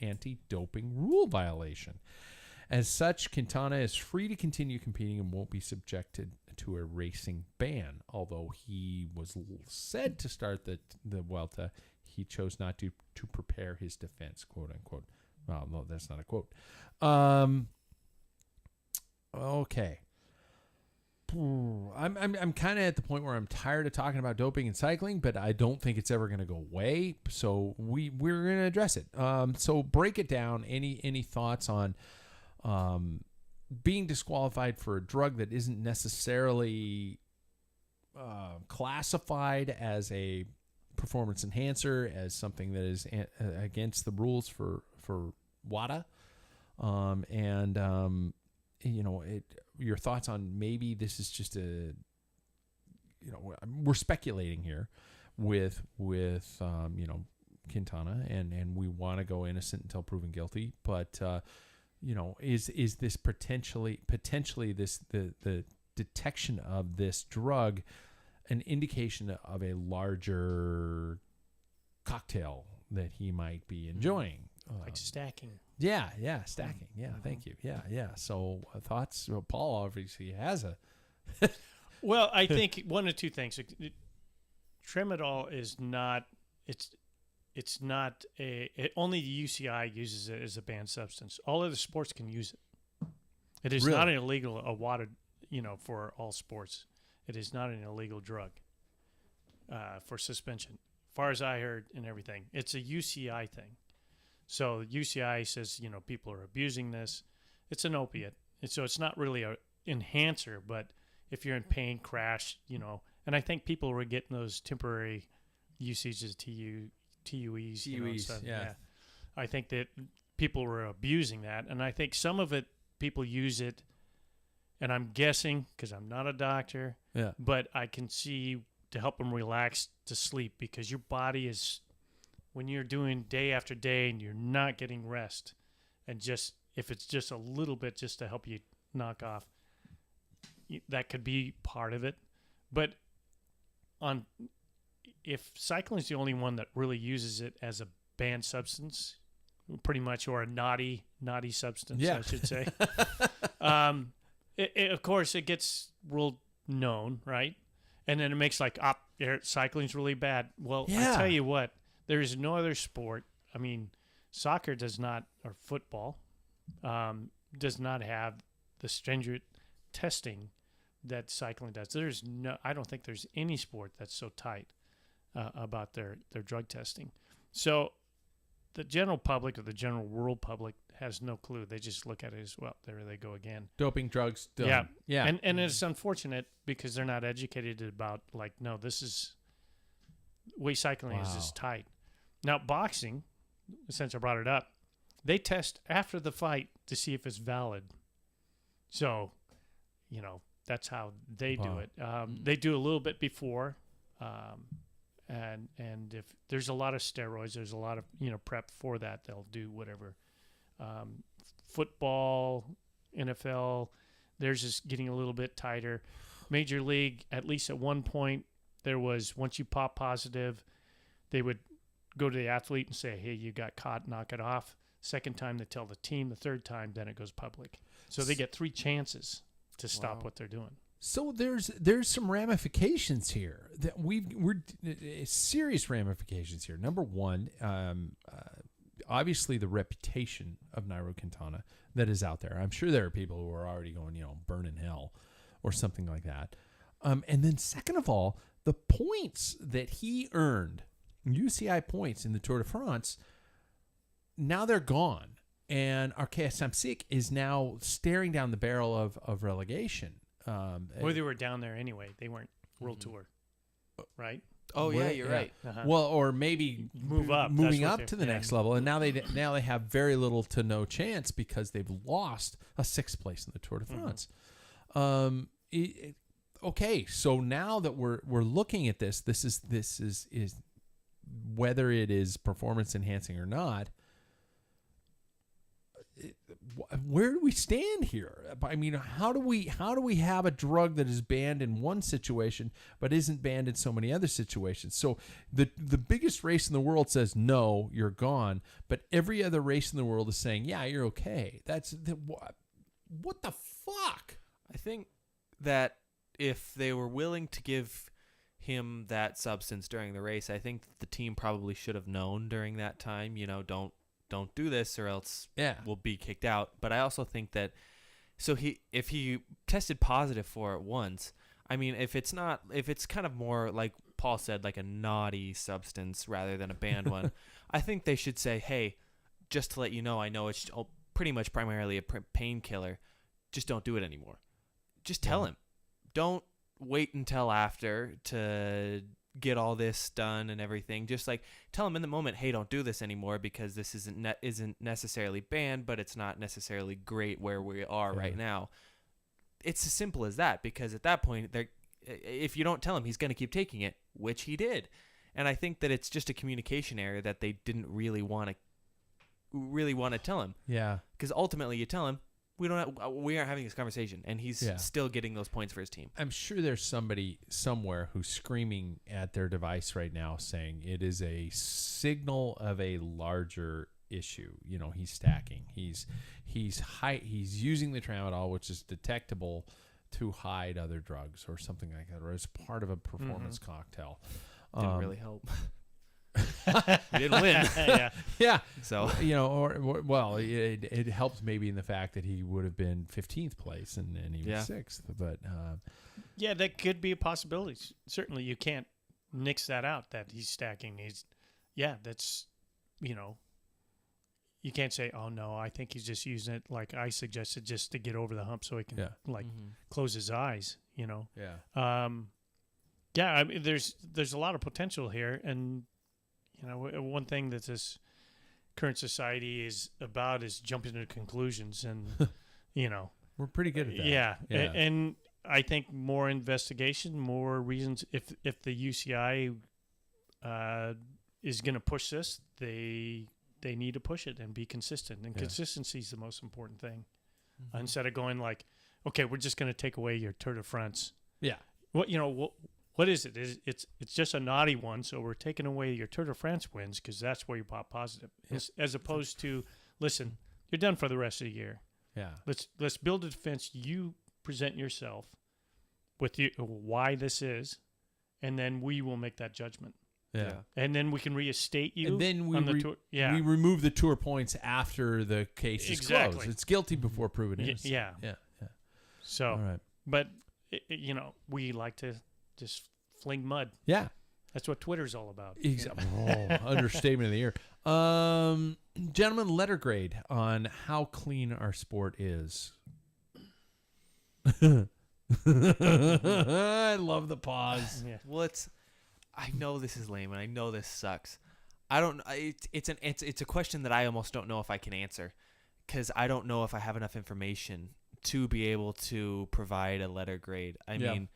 Speaker 2: anti-doping rule violation. As such, Quintana is free to continue competing and won't be subjected to a racing ban. Although he was said to start the Vuelta, he chose not to prepare his defense, quote unquote. Well, no, that's not a quote. Okay. I'm kind of at the point where I'm tired of talking about doping in cycling, but I don't think it's ever going to go away. So we're going to address it. So break it down. Any thoughts on being disqualified for a drug that isn't necessarily classified as a performance enhancer, as something that is against the rules for WADA, your thoughts on maybe this is just we're speculating here with Quintana, and we want to go innocent until proven guilty, but is this potentially this the detection of this drug an indication of a larger cocktail that he might be enjoying?
Speaker 3: Like stacking.
Speaker 2: Yeah, stacking. Yeah, thank you. Yeah. So thoughts? Well, Paul obviously has a.
Speaker 3: Well, I think one of 2 things. Tramadol is not. It's not only the UCI uses it as a banned substance. All other sports can use it. It is not an illegal for all sports. It is not an illegal drug for suspension. As far as I heard and everything, it's a UCI thing. So UCI says, people are abusing this. It's an opiate. And so it's not really a enhancer, but if you're in pain, crash, and I think people were getting those temporary usages, TUEs, stuff.
Speaker 2: Yeah.
Speaker 3: I think that people were abusing that. And I think some of it, people use it, and I'm guessing, because I'm not a doctor, but I can see to help them relax to sleep, because your body is, when you're doing day after day and you're not getting rest, and just if it's just a little bit just to help you knock off, that could be part of it. But if cycling is the only one that really uses it as a banned substance, pretty much, or a naughty substance, I should say, of course it gets real known, right? And then it makes like, cycling's really bad. Well, I tell you what, there is no other sport. I mean, soccer does not, or football does not have the stringent testing that cycling does. I don't think there's any sport that's so tight about their drug testing. So the general public, or the general world public, has no clue. They just look at it as, well, there they go again.
Speaker 2: Doping, drugs, done.
Speaker 3: Yeah. And it's unfortunate because they're not educated about, like, no, this is, the way cycling is tight. Now, boxing, since I brought it up, they test after the fight to see if it's valid. So, that's how they do it. They do a little bit before, and if there's a lot of steroids, there's a lot of prep for that. They'll do whatever. Football, NFL, theirs is getting a little bit tighter. Major League, at least at one point, there was once you pop positive, they would go to the athlete and say, "Hey, you got caught, knock it off." Second time, they tell the team. The third time, then it goes public. So they get 3 chances to stop what they're doing.
Speaker 2: So there's some ramifications here that we're serious ramifications here. Number one, obviously the reputation of Nairo Quintana that is out there. I'm sure there are people who are already going, burn in hell or something like that. And then second of all, the points that he earned, UCI points in the Tour de France, now they're gone. And Arkea Samsic is now staring down the barrel of relegation.
Speaker 3: Well, they were down there anyway. They weren't World Tour, right?
Speaker 1: Oh, yeah, you're right.
Speaker 3: Uh-huh.
Speaker 2: Well, or maybe moving up to the next level, and now they have very little to no chance because they've lost a 6th place in the Tour de France. Okay, so now that we're looking at this is whether it is performance enhancing or not. Where do we stand here? I mean, how do we have a drug that is banned in one situation but isn't banned in so many other situations? So the biggest race in the world says no, you're gone, but every other race in the world is saying yeah, you're okay. What the fuck?
Speaker 1: I think that if they were willing to give him that substance during the race, I think the team probably should have known during that time, don't do this or else we'll be kicked out. But I also think that if he tested positive for it once, I mean, if it's kind of more like Paul said, like a naughty substance rather than a banned one, I think they should say, hey, just to let you know, I know it's pretty much primarily a painkiller. Just don't do it anymore. Just tell him. Don't wait until after to get all this done and everything. Just like tell him in the moment, hey, don't do this anymore because this isn't necessarily banned, but it's not necessarily great where we are right now. It's as simple as that, because at that point, if you don't tell him, he's going to keep taking it, which he did. And I think that it's just a communication error that they didn't really want to tell him.
Speaker 2: Yeah.
Speaker 1: Because ultimately, you tell him, we aren't having this conversation, and he's still getting those points for his team.
Speaker 2: I'm sure there's somebody somewhere who's screaming at their device right now saying it is a signal of a larger issue. He's stacking. He's using the tramadol, which is detectable, to hide other drugs or something like that, or as part of a performance cocktail.
Speaker 1: Didn't really help. We didn't win.
Speaker 2: Yeah.
Speaker 1: So
Speaker 2: it helped maybe in the fact that he would have been 15th place and he was 6th. But
Speaker 3: that could be a possibility. Certainly, you can't nix that out. That he's stacking. That's you can't say, oh no, I think he's just using it like I suggested, just to get over the hump so he can close his eyes. I mean, there's a lot of potential here, and one thing that this current society is about is jumping to conclusions, and
Speaker 2: we're pretty good at that.
Speaker 3: Yeah. And I think more investigation, more reasons. If the UCI is going to push this, they need to push it and be consistent. And consistency is the most important thing. Instead of going like, okay, we're just going to take away your Tour de France.
Speaker 2: Yeah.
Speaker 3: What is it? It's just a naughty one, so we're taking away your Tour de France wins because that's where you pop positive. As opposed to, listen, you're done for the rest of the year.
Speaker 2: Yeah.
Speaker 3: Let's build a defense. You present yourself with why this is, and then we will make that judgment.
Speaker 2: Yeah.
Speaker 3: And then we can reinstate you.
Speaker 2: And then we
Speaker 3: on the tour. Yeah.
Speaker 2: We remove the Tour points after the case is closed. It's guilty before proven innocent.
Speaker 3: Yeah. So,
Speaker 2: all right.
Speaker 3: But we like to just fling mud.
Speaker 2: Yeah.
Speaker 3: That's what Twitter's all about.
Speaker 2: Exactly. Understatement of the year. Gentlemen, letter grade on how clean our sport is. I love the pause.
Speaker 1: Yeah. Well, I know this is lame and I know this sucks. I don't. It's a question that I almost don't know if I can answer, because I don't know if I have enough information to be able to provide a letter grade. I mean,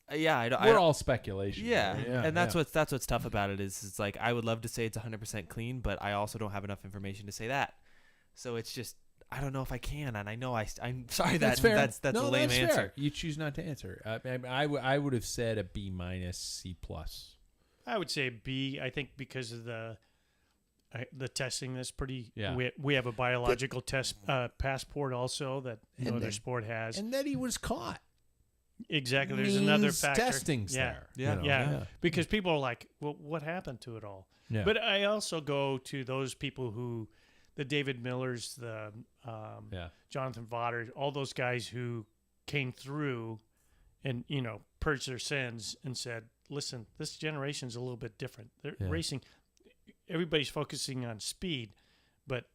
Speaker 2: We're all speculation.
Speaker 1: Yeah, and that's what's tough about it is it's like I would love to say it's 100% clean, but I also don't have enough information to say that. So it's just I don't know if I can, and I know I'm sorry
Speaker 2: that's fair.
Speaker 1: That's a lame answer.
Speaker 2: Fair. You choose not to answer. I would have said a B minus, C plus.
Speaker 3: I would say B. I think because of the testing that's pretty.
Speaker 2: Yeah.
Speaker 3: We have a biological test passport also that no other sport has,
Speaker 2: and that he was caught.
Speaker 3: Exactly. There's another factor.
Speaker 2: Testing's there.
Speaker 3: Yeah. Because people are like, well, what happened to it all?
Speaker 2: Yeah.
Speaker 3: But I also go to those people who, the David Millers, the Jonathan Vaughters, all those guys who came through and, purged their sins and said, listen, this generation's a little bit different. They're racing. Everybody's focusing on speed, but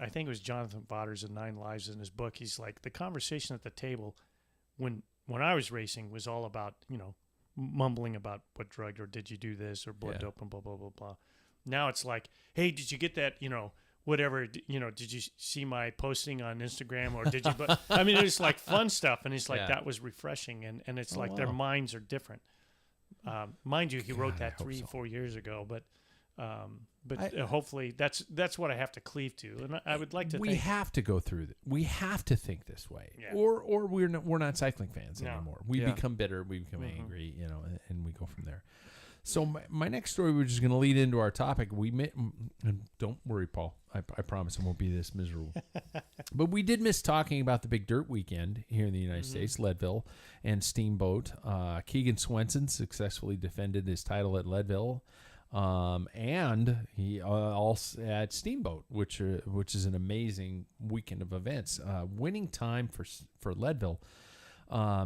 Speaker 3: I think it was Jonathan Vaughters in 9 Lives in his book. He's like, the conversation at the table when I was racing was all about, mumbling about what drug or did you do this or blood dope and blah, blah, blah, blah. Now it's like, hey, did you get that, whatever, did you see my posting on Instagram or did you, but I mean, it's like fun stuff. And it's like, that was refreshing. And it's their minds are different. Mind you, he wrote that 3-4 years ago, but hopefully that's what I have to cleave to, and I would like to.
Speaker 2: We have to go through. We have to think this way,
Speaker 3: yeah.
Speaker 2: or we're not cycling fans anymore. We become bitter, we become angry, and we go from there. So my next story, which is going to lead into our topic, and don't worry, Paul, I promise I won't be this miserable. But we did miss talking about the big dirt weekend here in the United States, Leadville and Steamboat. Keegan Swenson successfully defended his title at Leadville. And he also at Steamboat, which is an amazing weekend of events. Winning time for Leadville,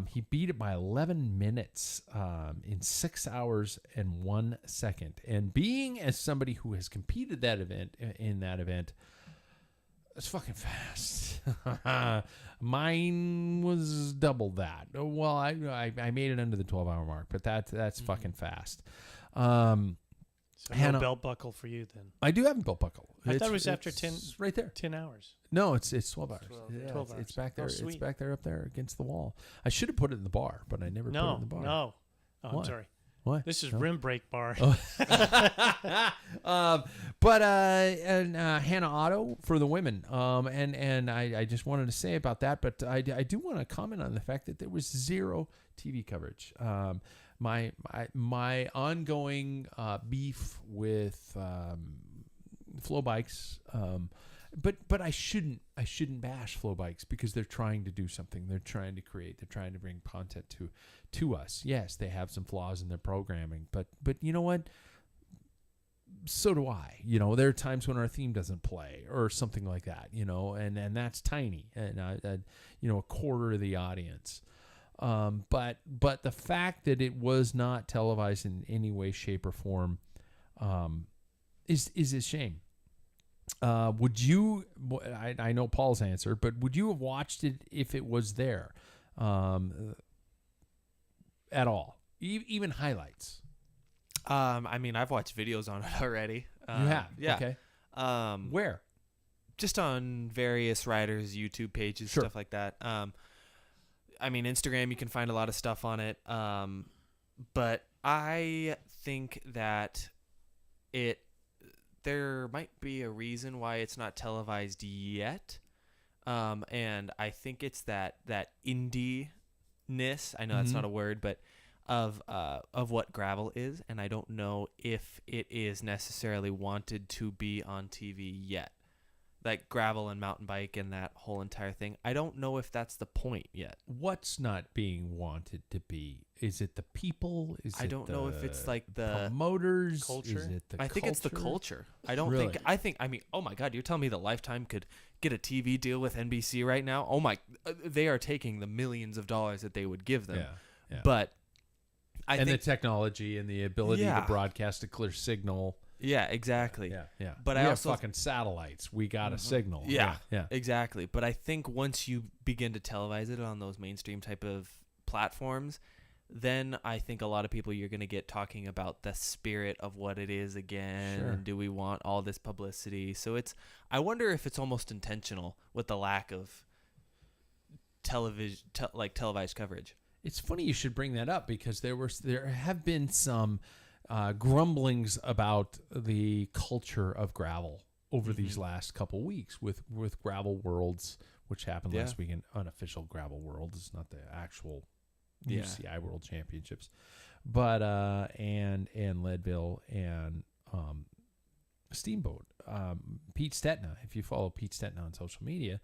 Speaker 2: he beat it by 11 minutes in 6 hours and 1 second. And being as somebody who has competed that event, it's fucking fast. Mine was double that. Well, I made it under the 12-hour mark, but that's fucking fast.
Speaker 3: So no belt buckle for you then.
Speaker 2: I do have a belt buckle.
Speaker 3: I thought it was after 10.
Speaker 2: Right there.
Speaker 3: 10 hours.
Speaker 2: No, it's 12 hours.
Speaker 3: 12 hours.
Speaker 2: It's back there.
Speaker 3: Oh,
Speaker 2: it's back there up there against the wall. I should have put it in the bar, but I never put it in the bar.
Speaker 3: No. Oh, I'm sorry.
Speaker 2: What?
Speaker 3: This is rim brake bar.
Speaker 2: Oh. But Hannah Otto for the women. And I just wanted to say about that, but I do want to comment on the fact that there was zero TV coverage. My ongoing beef with Flow Bikes, but I shouldn't bash Flow Bikes because they're trying to do something. They're trying to create. They're trying to bring content to us. Yes, they have some flaws in their programming, but you know what? So do I. There are times when our theme doesn't play or something like that. And that's tiny, and a quarter of the audience. But the fact that it was not televised in any way, shape, or form is a shame. Would you? I know Paul's answer, but would you have watched it if it was there at all, even highlights?
Speaker 1: I mean, I've watched videos on it already.
Speaker 2: You have,
Speaker 1: yeah.
Speaker 2: Okay. Where?
Speaker 1: Just on various riders' YouTube pages, stuff like that. I mean, Instagram, you can find a lot of stuff on it. But I think that there might be a reason why it's not televised yet. And I think it's that indie-ness. I know that's not a word, but of what gravel is. And I don't know if it is necessarily wanted to be on TV yet. Like gravel and mountain bike and that whole entire thing. I don't know if that's the point yet.
Speaker 2: What's not being wanted to be? Is it the people?
Speaker 1: I don't know if it's like the
Speaker 2: promoters.
Speaker 3: Culture?
Speaker 2: Is it the
Speaker 1: I think it's the culture. I don't
Speaker 2: Really?
Speaker 1: I mean, oh my God, you're telling me that Lifetime could get a TV deal with NBC right now? Oh my, they are taking the millions of dollars that they would give them.
Speaker 2: Yeah.
Speaker 1: But I
Speaker 2: think the
Speaker 1: technology
Speaker 2: technology and the ability to broadcast a clear signal.
Speaker 1: Yeah, exactly.
Speaker 2: Yeah.
Speaker 1: But
Speaker 2: we
Speaker 1: I
Speaker 2: have
Speaker 1: also
Speaker 2: fucking satellites. We got a signal.
Speaker 1: Yeah,
Speaker 2: Yeah.
Speaker 1: exactly. But I think once you begin to televise it on those mainstream type of platforms, then I think a lot of people you're going to get talking about the spirit of what it is again.
Speaker 2: Sure.
Speaker 1: And do we want all this publicity? So I wonder if it's almost intentional with the lack of televised coverage.
Speaker 2: It's funny you should bring that up because there have been some grumblings about the culture of gravel over these last couple weeks with Gravel Worlds, which happened last weekend. Unofficial Gravel Worlds. It's not the actual UCI World Championships, but and Leadville and Steamboat. Pete Stetna, if you follow Pete Stetna on social media,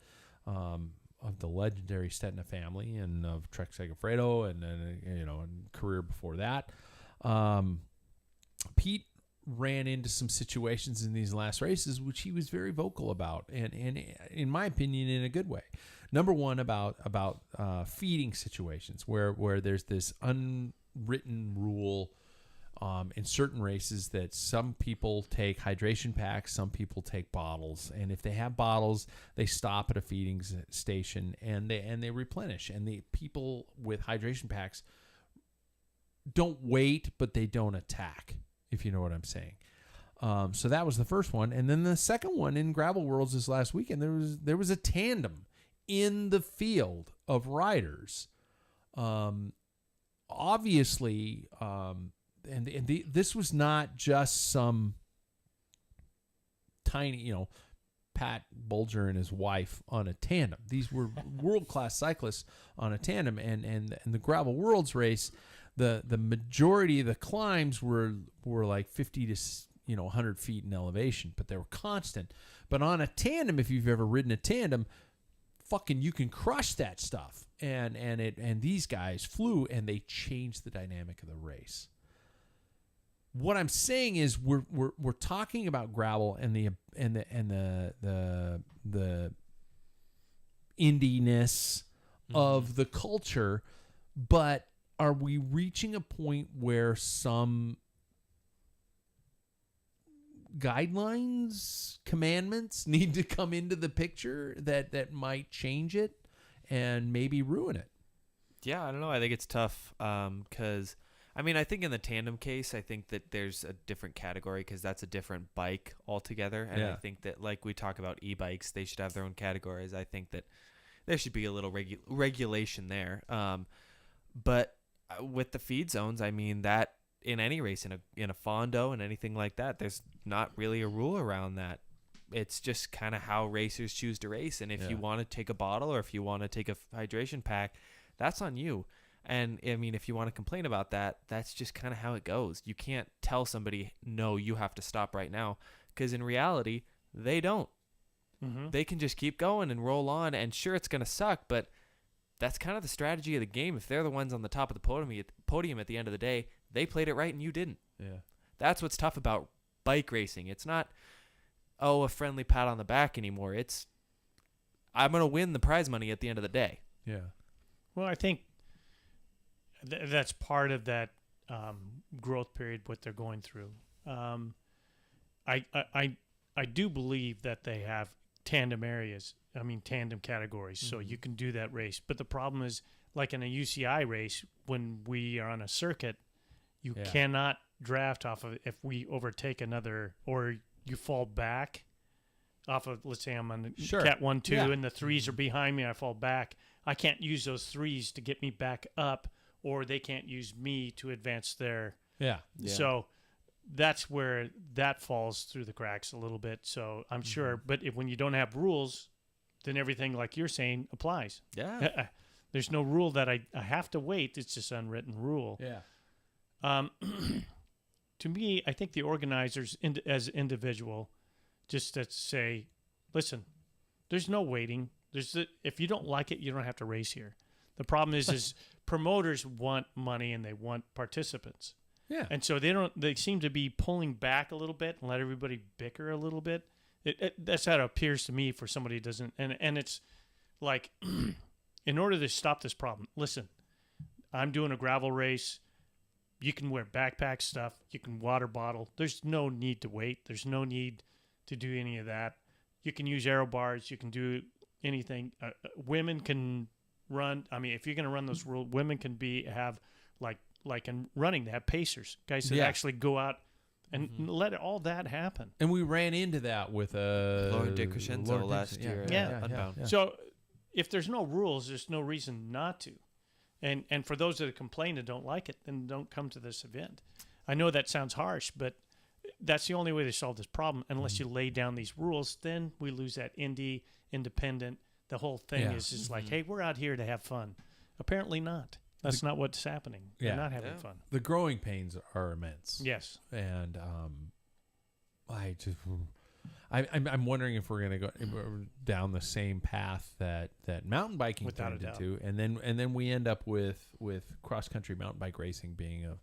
Speaker 2: of the legendary Stetna family and of Trek Segafredo and career before that, Pete ran into some situations in these last races which he was very vocal about, and in my opinion in a good way. Number one, about feeding situations where there's this unwritten rule in certain races that some people take hydration packs, some people take bottles, and if they have bottles, they stop at a feeding station and they replenish. And the people with hydration packs don't wait, but they don't attack, if you know what I'm saying. So that was the first one, and then the second one in Gravel Worlds this last weekend, there was a tandem in the field of riders. Obviously, this was not just some tiny, Pat Bulger and his wife on a tandem. These were world-class cyclists on a tandem, and the Gravel Worlds race, the majority of the climbs were like 50 to 100 feet in elevation, but they were constant. But on a tandem, if you've ever ridden a tandem, fucking you can crush that stuff. And these guys flew and they changed the dynamic of the race. What I'm saying is we're talking about gravel and the indiness of the culture, but are we reaching a point where some guidelines, commandments need to come into the picture that might change it and maybe ruin it?
Speaker 1: Yeah, I don't know. I think it's tough because, I think in the tandem case, I think that there's a different category because that's a different bike altogether. And I think that, like we talk about e-bikes, they should have their own categories. I think that there should be a little regulation there. But with the feed zones, that in any race, in a fondo and anything like that, there's not really a rule around that. It's just kind of how racers choose to race. And if you want to take a bottle or if you want to take a hydration pack, that's on you. And if you want to complain about that, that's just kind of how it goes. You can't tell somebody, no, you have to stop right now, because in reality, they don't. Mm-hmm. They can just keep going and roll on, and sure, it's going to suck, but that's kind of the strategy of the game. If they're the ones on the top of the podium at the end of the day, they played it right and you didn't.
Speaker 2: Yeah.
Speaker 1: That's what's tough about bike racing. It's not, a friendly pat on the back anymore. It's, I'm going to win the prize money at the end of the day.
Speaker 2: Yeah.
Speaker 3: Well, I think that's part of that growth period, what they're going through. I do believe that they have tandem areas. Tandem categories, so you can do that race. But the problem is, like in a UCI race, when we are on a circuit, you cannot draft off of if we overtake another or you fall back off of, let's say I'm on Cat 1, 2, and the threes are behind me, I fall back. I can't use those threes to get me back up, or they can't use me to advance their.
Speaker 2: Yeah.
Speaker 3: So that's where that falls through the cracks a little bit. So I'm sure, but when you don't have rules, then everything, like you're saying, applies.
Speaker 1: Yeah.
Speaker 3: There's no rule that I have to wait. It's just unwritten rule.
Speaker 2: Yeah.
Speaker 3: To me, I think the organizers, as individual, just to say, listen, there's no waiting. If you don't like it, you don't have to race here. The problem is promoters want money and they want participants.
Speaker 2: Yeah.
Speaker 3: And so they seem to be pulling back a little bit and let everybody bicker a little bit. That's how it appears to me for somebody who doesn't. And it's like, in order to stop this problem, listen, I'm doing a gravel race. You can wear backpack stuff. You can water bottle. There's no need to wait. There's no need to do any of that. You can use aero bars. You can do anything. Women can run. If you're going to run those rules, women can have like in running, they have pacers, guys that
Speaker 2: Yeah.
Speaker 3: actually go out and let all that happen.
Speaker 2: And we ran into that with
Speaker 1: Lauren DiCrescenzo last year.
Speaker 3: Yeah.
Speaker 1: Unbound.
Speaker 3: So if there's no rules, there's no reason not to. And for those that complain and don't like it, then don't come to this event. I know that sounds harsh, but that's the only way to solve this problem. Unless you lay down these rules, then we lose that independent. The whole thing is just like, hey, we're out here to have fun. Apparently not. That's not what's happening.
Speaker 2: Yeah.
Speaker 3: They're not having fun.
Speaker 2: The growing pains are immense.
Speaker 3: Yes.
Speaker 2: And I'm wondering if we're going to go down the same path that mountain biking
Speaker 3: Without a
Speaker 2: turned
Speaker 3: doubt.
Speaker 2: into, and then we end up with cross country mountain bike racing being a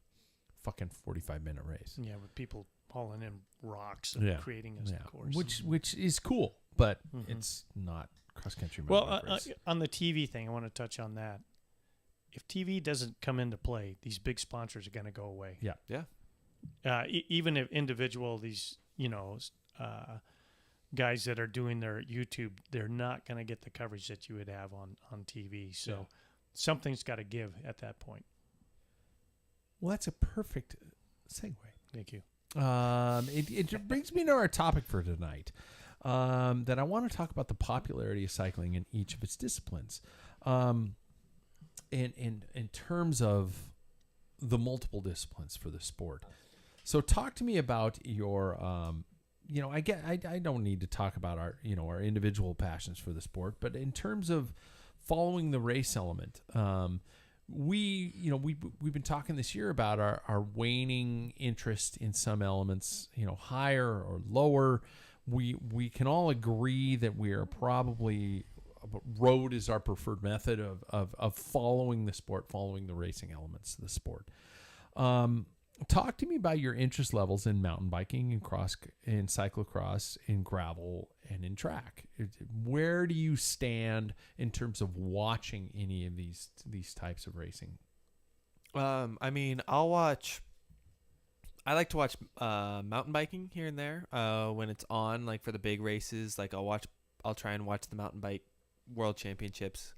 Speaker 2: fucking 45-minute race.
Speaker 3: Yeah, with people hauling in rocks and creating a course.
Speaker 2: Which is cool, but it's not cross country mountain bike race.
Speaker 3: On the TV thing, I want to touch on that. If TV doesn't come into play, these big sponsors are going to go away.
Speaker 2: Yeah.
Speaker 3: Even if individual, these, guys that are doing their YouTube, they're not going to get the coverage that you would have on TV. So something's got to give at that point.
Speaker 2: Well, that's a perfect segue.
Speaker 3: Thank you.
Speaker 2: It brings me to our topic for tonight, that I want to talk about the popularity of cycling in each of its disciplines. In terms of the multiple disciplines for the sport. So talk to me about your, I don't need to talk about our individual passions for the sport, but in terms of following the race element, we've been talking this year about our waning interest in some elements, higher or lower. We can all agree that we are probably road is our preferred method of following the sport, following the racing elements of the sport. Talk to me about your interest levels in mountain biking and in cyclocross, in gravel, and in track. Where do you stand in terms of watching any of these types of racing?
Speaker 1: I like to watch mountain biking here and there when it's on, like for the big races. Like I'll try and watch the mountain bike World Championships.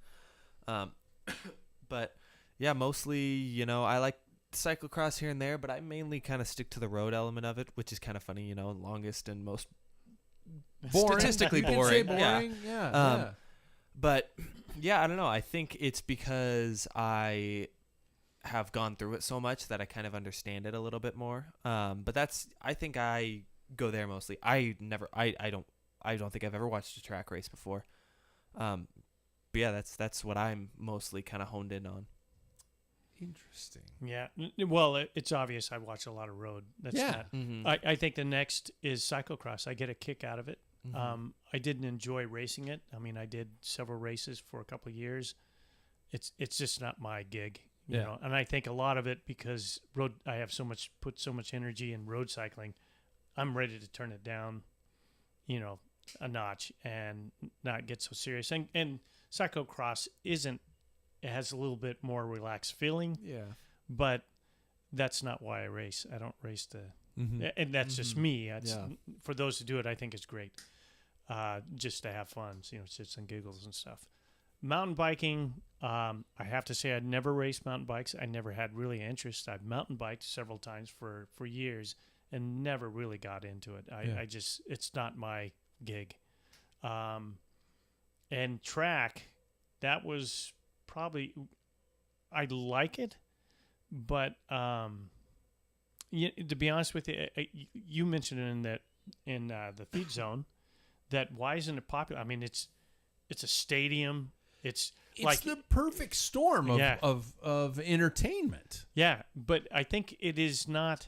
Speaker 1: But yeah, mostly, I like cyclocross here and there, but I mainly kind of stick to the road element of it, which is kind of funny, longest and most statistically boring.
Speaker 2: Yeah.
Speaker 1: But yeah, I don't know. I think it's because I have gone through it so much that I kind of understand it a little bit more. But I think I go there mostly. I don't think I've ever watched a track race before. But yeah, that's what I'm mostly kind of honed in on.
Speaker 2: Interesting.
Speaker 3: Yeah. Well, it's obvious I watch a lot of road. I think the next is cyclocross. I get a kick out of it. I didn't enjoy racing it. I mean, I did several races for a couple of years. It's just not my gig, you know. And I think a lot of it because I have put so much energy in road cycling. I'm ready to turn it down, a notch and not get so serious. And cyclocross it has a little bit more relaxed feeling.
Speaker 1: Yeah.
Speaker 3: But that's not why I race. I don't race and that's just me. For those who do it, I think it's great. Just to have fun, shits and giggles and stuff. Mountain biking, I have to say I'd never raced mountain bikes. I never had really interest. I've mountain biked several times for years and never really got into it. It's not my gig. And track, that was probably, I like it, but to be honest with you, you mentioned it in the feed zone that why isn't it popular? I mean, it's a stadium. It's like
Speaker 2: the perfect storm of entertainment.
Speaker 3: Yeah, but I think it's not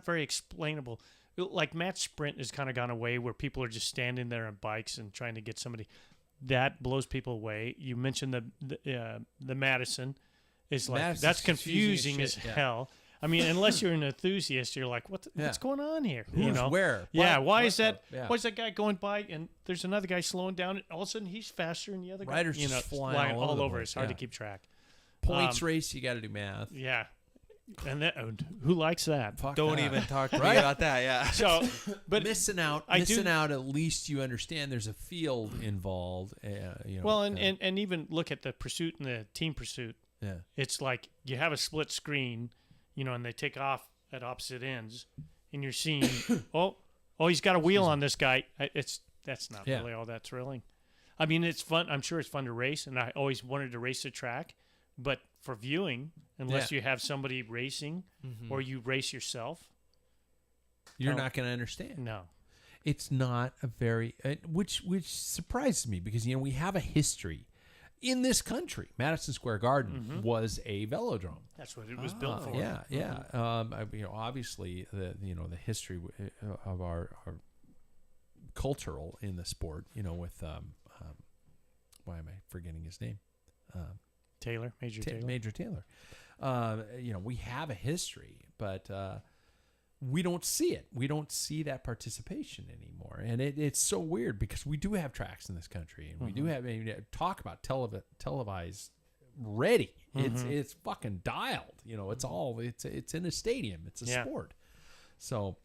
Speaker 3: very explainable. Like match sprint has kind of gone away where people are just standing there on bikes and trying to get somebody. That blows people away. You mentioned the Madison. It's like
Speaker 2: Madison's
Speaker 3: that's confusing as
Speaker 2: shit,
Speaker 3: hell. I mean, unless you're an enthusiast, you're like, what's going on here?
Speaker 2: Who's where?
Speaker 3: Yeah.
Speaker 2: What?
Speaker 3: Why is that guy going by and there's another guy slowing down and all of a sudden he's faster than the other guy?
Speaker 2: Riders just flying
Speaker 3: all over.
Speaker 2: the
Speaker 3: It's hard
Speaker 2: place.
Speaker 3: to keep track.
Speaker 2: Points race, you got to do math.
Speaker 3: Yeah. And who likes that?
Speaker 2: Fuck
Speaker 1: Don't
Speaker 2: that.
Speaker 1: even talk to me about that. Yeah.
Speaker 3: So, but
Speaker 2: missing out. At least you understand there's a field involved.
Speaker 3: Well, and even look at the pursuit and the team pursuit.
Speaker 2: Yeah.
Speaker 3: It's like you have a split screen, and they take off at opposite ends, and you're seeing, oh, he's got a wheel on this guy. That's not really all that thrilling. I mean, it's fun. I'm sure it's fun to race, and I always wanted to race the track, but for viewing, unless you have somebody racing or you race yourself,
Speaker 2: you're not going to understand.
Speaker 3: No.
Speaker 2: It's not a very, which surprises me because, we have a history in this country. Madison Square Garden was a velodrome.
Speaker 3: That's what it was built for.
Speaker 2: Yeah. Obviously the history of our cultural in the sport, with, why am I forgetting his name?
Speaker 3: Major Taylor.
Speaker 2: Major Taylor. We have a history, but, we don't see it. We don't see that participation anymore. And it's so weird because we do have tracks in this country and we do have, talk about televised ready. It's fucking dialed, it's in a stadium. It's a sport. So,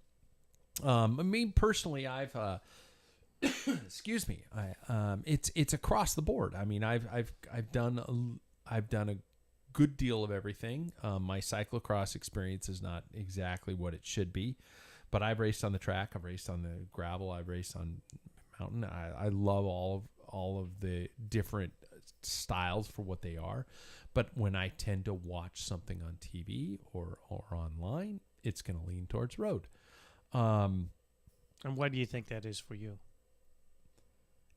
Speaker 2: personally, I've, excuse me. It's across the board. I mean, I've done a good deal of everything. My cyclocross experience is not exactly what it should be, but I've raced on the track. I've raced on the gravel. I've raced on mountain. I love all of the different styles for what they are. But when I tend to watch something on TV or online, it's going to lean towards road.
Speaker 3: And why do you think that is for you?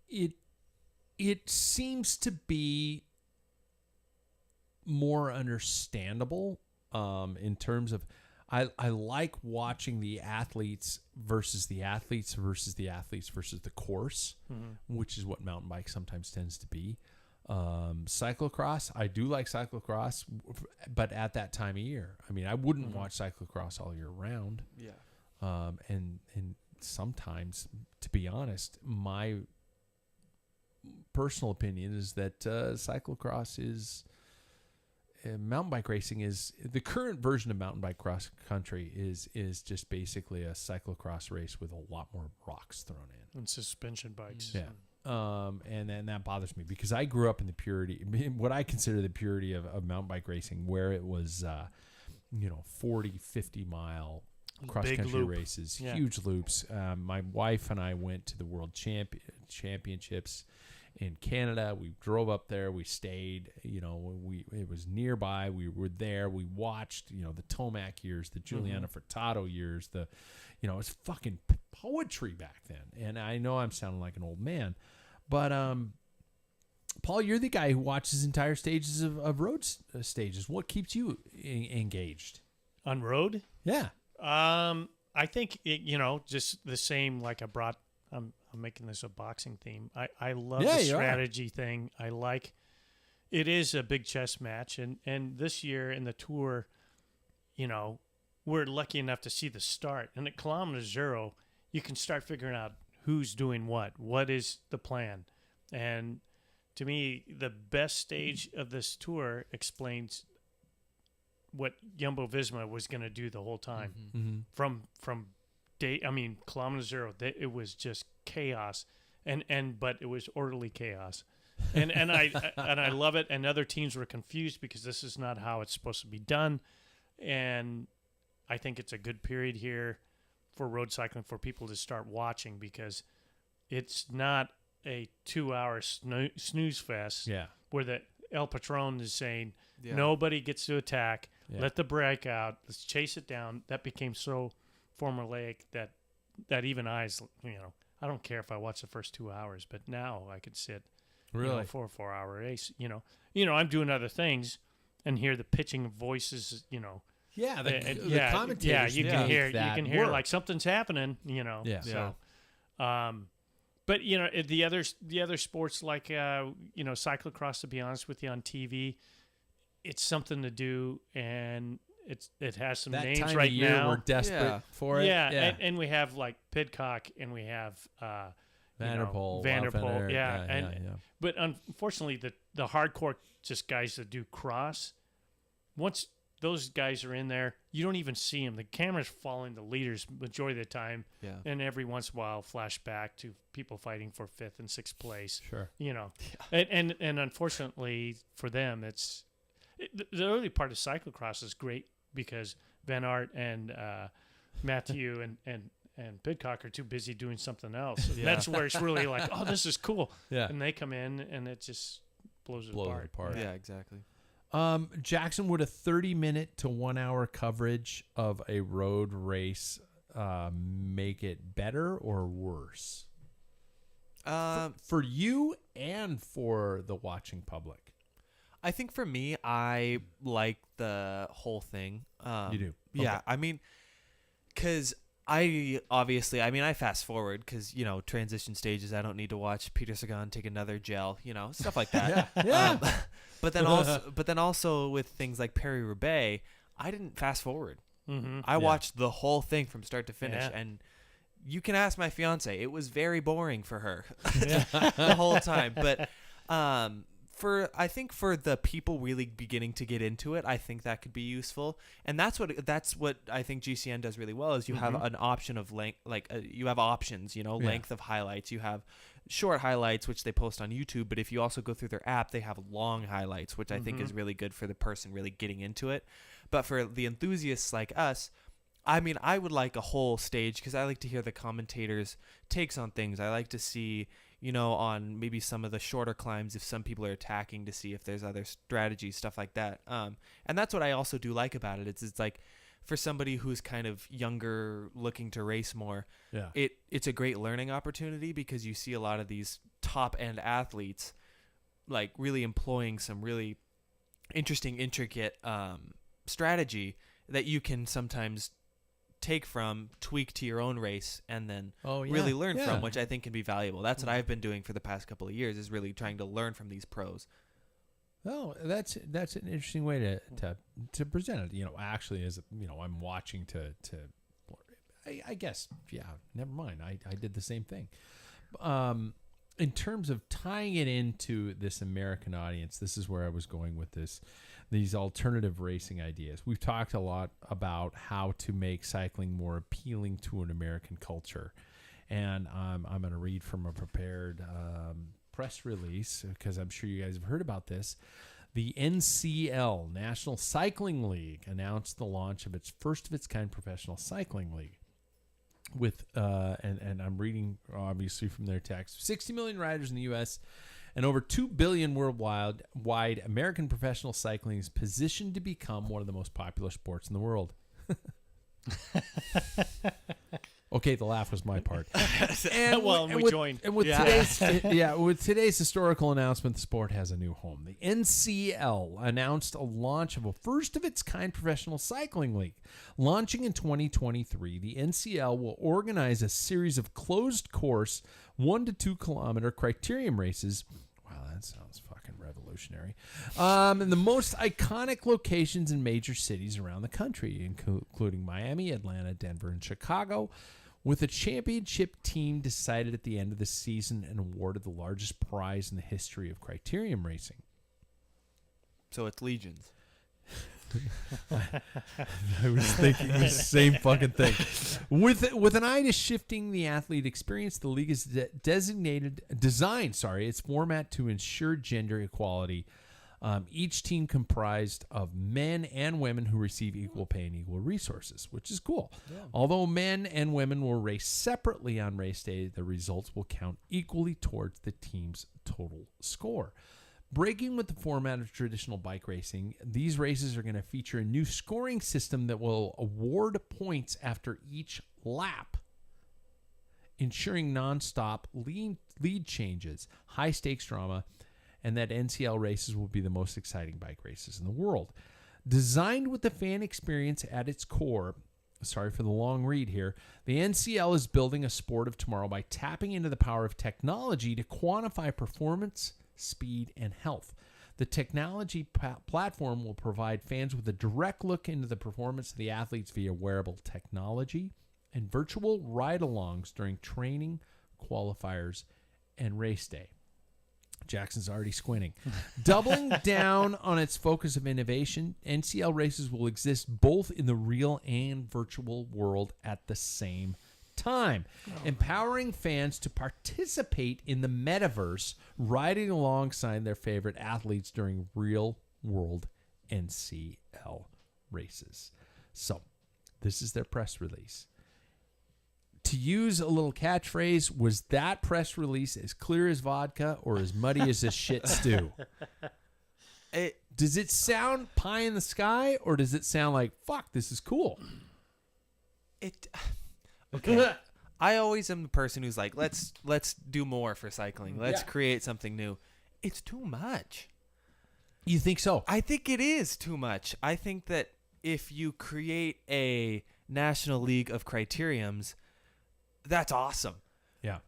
Speaker 2: It seems to be more understandable in terms of I like watching the athletes versus the course, which is what mountain bike sometimes tends to be. Cyclocross, I do like cyclocross, but at that time of year. I mean, I wouldn't watch cyclocross all year round.
Speaker 1: Yeah.
Speaker 2: And sometimes, to be honest, my personal opinion is that cyclocross is mountain bike racing is the current version of mountain bike cross country is just basically a cyclocross race with a lot more rocks thrown in
Speaker 3: and suspension bikes.
Speaker 2: Yeah. And then that bothers me because I grew up in the purity, what I consider the purity of mountain bike racing, where it was 40, 50 mile cross country races, huge loops. My wife and I went to the world championships in Canada. We drove up there. We stayed. It was nearby. We were there. We watched. The Tomac years, the Giuliano Furtado years. It was fucking poetry back then. And I know I'm sounding like an old man, but Paul, you're the guy who watches entire stages of road stages. What keeps you engaged
Speaker 3: on road?
Speaker 2: Yeah.
Speaker 3: I think just the same. Like I'm making this a boxing theme. I love the strategy thing. I like it is a big chess match, and this year in the tour, we're lucky enough to see the start. And at kilometer 0, you can start figuring out who's doing what is the plan. And to me, the best stage of this tour explains what Jumbo-Visma was going to do the whole time. From kilometer 0, it was just chaos, but it was orderly chaos, and I love it. And other teams were confused because this is not how it's supposed to be done. And I think it's a good period here for road cycling for people to start watching because it's not a 2-hour snooze fest.
Speaker 2: Yeah,
Speaker 3: where the El Patron is saying nobody gets to attack. Let the break out. Let's chase it down. That became so formulaic that even I don't care if I watch the first 2 hours, but now I could sit for a 4-hour race. I'm doing other things and hear the pitching of voices.
Speaker 2: The commentators.
Speaker 3: You can hear like something's happening. So, but the other sports like cyclocross. To be honest with you, on TV, it's something to do, and it has some
Speaker 2: that
Speaker 3: names
Speaker 2: time
Speaker 3: right
Speaker 2: of year
Speaker 3: now.
Speaker 2: We're desperate for it.
Speaker 3: Yeah. And we have like Pidcock, and we have
Speaker 2: Vanderpool.
Speaker 3: But unfortunately, the hardcore just guys that do cross, once those guys are in there, you don't even see them. The camera's following the leaders majority of the time, and every once in a while flash back to people fighting for 5th and 6th place.
Speaker 2: Sure.
Speaker 3: And unfortunately for them, it's the early part of cyclocross is great because Van Aert and Matthew and Pidcock are too busy doing something else. And that's where it's really like, oh, this is cool.
Speaker 2: Yeah.
Speaker 3: And they come in and it just blows it apart.
Speaker 1: Yeah, exactly.
Speaker 2: Jackson, would a 30-minute to 1 hour coverage of a road race make it better or worse? For you and for the watching public?
Speaker 1: I think for me, I like the whole thing.
Speaker 2: You do?
Speaker 1: Yeah.
Speaker 2: Okay.
Speaker 1: I mean, because I fast forward because, transition stages, I don't need to watch Peter Sagan take another gel, stuff like that.
Speaker 2: Yeah.
Speaker 1: But then also with things like Paris-Roubaix, I didn't fast forward.
Speaker 3: Mm-hmm.
Speaker 1: I watched the whole thing from start to finish, and you can ask my fiance. It was very boring for her the whole time. But I think for the people really beginning to get into it, I think that could be useful. And that's what I think GCN does really well is you have an option of length, you have options, length of highlights. You have short highlights, which they post on YouTube. But if you also go through their app, they have long highlights, which I think is really good for the person really getting into it. But for the enthusiasts like us, I mean, I would like a whole stage because I like to hear the commentators' takes on things. I like to see, on maybe some of the shorter climbs if some people are attacking to see if there's other strategies, stuff like that. And that's what I also do like about it. It's like for somebody who's kind of younger, looking to race more, it's a great learning opportunity because you see a lot of these top-end athletes like really employing some really interesting, intricate strategy that you can sometimes take from, tweak to your own race, and then really learn from, which I think can be valuable. That's what I've been doing for the past couple of years, is really trying to learn from these pros.
Speaker 2: Oh, that's an interesting way to present it. Actually, as I'm watching I guess, never mind. I did the same thing. In terms of tying it into this American audience, this is where I was going with these alternative racing ideas. We've talked a lot about how to make cycling more appealing to an American culture. And I'm going to read from a prepared press release because I'm sure you guys have heard about this. The NCL, National Cycling League, announced the launch of its first of its kind professional cycling league. With and I'm reading obviously from their text, 60 million riders in the U.S. and over 2 billion worldwide. American professional cycling is positioned to become one of the most popular sports in the world. Okay, the laugh was my part.
Speaker 3: We joined.
Speaker 2: And with today's historical announcement, the sport has a new home. The NCL announced a launch of a first-of-its-kind professional cycling league. Launching in 2023, the NCL will organize a series of closed-course 1 to 2 kilometer criterium races. Wow, that sounds fucking revolutionary. In the most iconic locations in major cities around the country, including Miami, Atlanta, Denver, and Chicago, with a championship team decided at the end of the season and awarded the largest prize in the history of criterium racing.
Speaker 1: So it's Legions.
Speaker 2: I was thinking the same fucking thing. With an eye to shifting the athlete experience, the league is designed its format to ensure gender equality. Each team comprised of men and women who receive equal pay and equal resources, which is cool. Yeah. Although men and women will race separately on race day, the results will count equally towards the team's total score. Breaking with the format of traditional bike racing, these races are going to feature a new scoring system that will award points after each lap, ensuring nonstop lead changes, high-stakes drama, and that NCL races will be the most exciting bike races in the world. Designed with the fan experience at its core, sorry for the long read here, the NCL is building a sport of tomorrow by tapping into the power of technology to quantify performance, speed, and health. The technology platform will provide fans with a direct look into the performance of the athletes via wearable technology and virtual ride-alongs during training, qualifiers, and race day. Jackson's already squinting. Doubling down on its focus of innovation, NCL races will exist both in the real and virtual world at the same time, empowering fans to participate in the metaverse, riding alongside their favorite athletes during real-world NCL races. So this is their press release. To use a little catchphrase, was that press release as clear as vodka or as muddy as a shit stew? Does it sound pie in the sky, or does it sound like, fuck, this is cool?
Speaker 1: Okay. I always am the person who's like, let's do more for cycling. Let's create something new. It's too much.
Speaker 2: You think so?
Speaker 1: I think it is too much. I think that if you create a national league of criteriums, that's awesome.
Speaker 2: Yeah.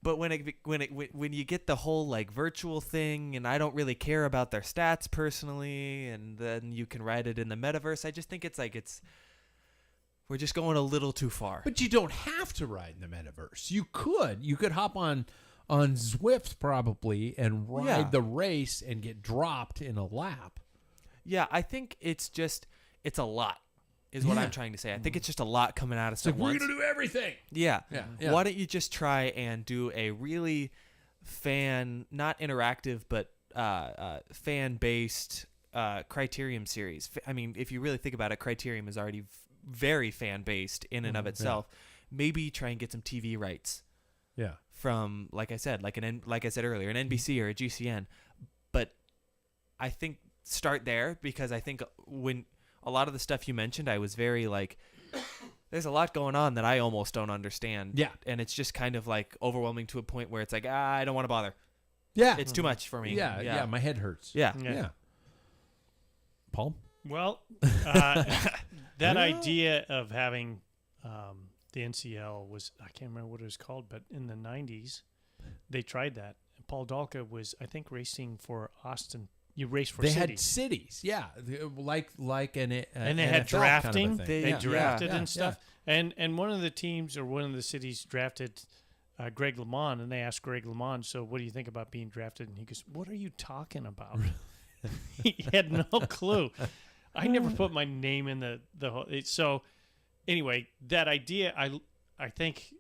Speaker 1: But when you get the whole like virtual thing, and I don't really care about their stats personally, and then you can write it in the metaverse, I just think we're just going a little too far.
Speaker 2: But you don't have to ride in the metaverse. You could hop on Zwift probably and ride the race and get dropped in a lap.
Speaker 1: Yeah, I think it's a lot is what I'm trying to say. I think it's just a lot coming out of
Speaker 2: It's like,
Speaker 1: someone.
Speaker 2: we're going to do everything.
Speaker 1: Yeah.
Speaker 2: Yeah.
Speaker 1: Why don't you just try and do a really not interactive, but fan-based criterium series? I mean, if you really think about it, criterium is already very fan-based in and of itself. Maybe try and get some TV rights.
Speaker 2: Yeah.
Speaker 1: From, like I said earlier, an NBC or a GCN. But I think start there, because I think when a lot of the stuff you mentioned, I was very like, there's a lot going on that I almost don't understand.
Speaker 2: Yeah.
Speaker 1: And it's just kind of like overwhelming to a point where it's like, I don't want to bother.
Speaker 2: Yeah.
Speaker 1: It's too much for me.
Speaker 2: Yeah. My head hurts.
Speaker 1: Yeah.
Speaker 2: Paul?
Speaker 3: Well, that idea of having the NCL was, I can't remember what it was called, but in the 90s, they tried that. And Paul Dalka was, I think, racing for Austin. You race for
Speaker 2: they
Speaker 3: cities.
Speaker 2: had cities, like an
Speaker 3: and they
Speaker 2: NFL
Speaker 3: had drafting.
Speaker 2: Kind of a thing.
Speaker 3: They drafted
Speaker 2: yeah,
Speaker 3: and stuff. And one of the teams or one of the cities drafted Greg LeMond, and they asked Greg LeMond, so what do you think about being drafted? And he goes, what are you talking about? He had no clue. I never put my name in the whole. So anyway, that idea, I think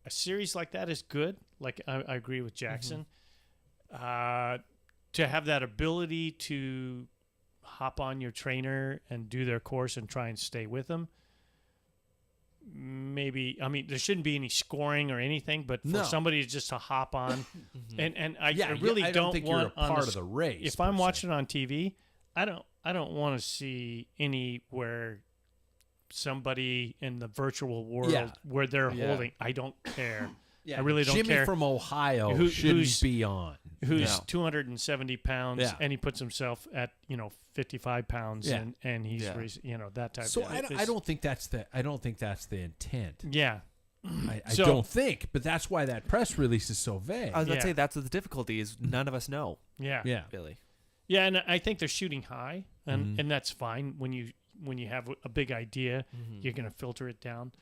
Speaker 3: a series like that is good. Like I agree with Jackson. To have that ability to hop on your trainer and do their course and try and stay with them. Maybe, I mean, there shouldn't be any scoring or anything, but for somebody just to hop on, and I really don't
Speaker 2: think
Speaker 3: want
Speaker 2: you're a part of the race.
Speaker 3: If I'm watching on TV, I don't want to see anywhere somebody in the virtual world where they're holding. I don't care. I really don't
Speaker 2: Jimmy
Speaker 3: care.
Speaker 2: from Ohio shouldn't be on.
Speaker 3: Who's 270 pounds, and he puts himself at 55 pounds, and he's that type.
Speaker 2: So I don't think that's the intent.
Speaker 3: Yeah,
Speaker 2: I don't think, but that's why that press release is so vague.
Speaker 1: I was about to say that's what the difficulty is. None of us know.
Speaker 3: Yeah,
Speaker 1: Really.
Speaker 3: Yeah, and I think they're shooting high, and that's fine. When you have a big idea, you're going to filter it down,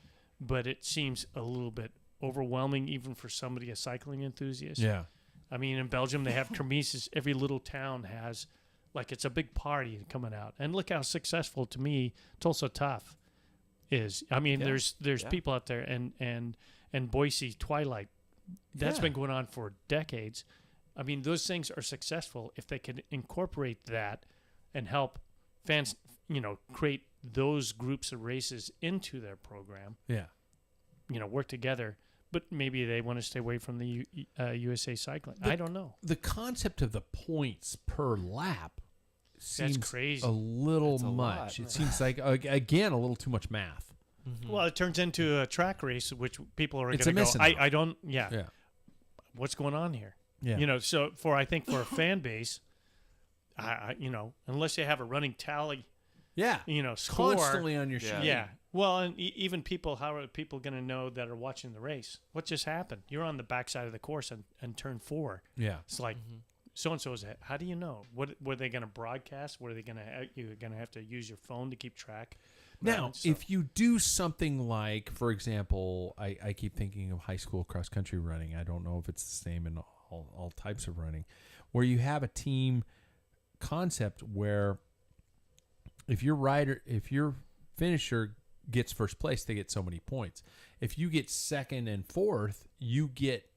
Speaker 3: but it seems a little bit overwhelming even for somebody, a cycling enthusiast.
Speaker 2: Yeah.
Speaker 3: I mean, in Belgium, they have kermesses. Every little town has, like, it's a big party coming out. And look how successful, to me, Tulsa Tough is. I mean, there's people out there, and Boise Twilight. That's been going on for decades. I mean, those things are successful if they can incorporate that and help fans, create those groups of races into their program.
Speaker 2: Yeah.
Speaker 3: Work together. But maybe they want to stay away from the USA Cycling. I don't know.
Speaker 2: The concept of the points per lap seems
Speaker 3: crazy.
Speaker 2: A little much. It seems like, again, a little too much math.
Speaker 3: Well, it turns into a track race, which people are going to go, I don't, what's going on here?
Speaker 2: Yeah.
Speaker 3: So for a fan base, unless you have a running tally, score.
Speaker 2: Constantly on your sheet.
Speaker 3: Yeah. Well, and even people, how are people going to know that are watching the race? What just happened? You're on the backside of the course and turn 4.
Speaker 2: Yeah.
Speaker 3: It's like, so-and-so's, how do you know? What were they going to broadcast? What are they going to, you're going to have to use your phone to keep track?
Speaker 2: Now, if you do something like, for example, I keep thinking of high school cross-country running. I don't know if it's the same in all types of running, where you have a team concept where if your finisher gets first place, they get so many points. If you get second and fourth, you get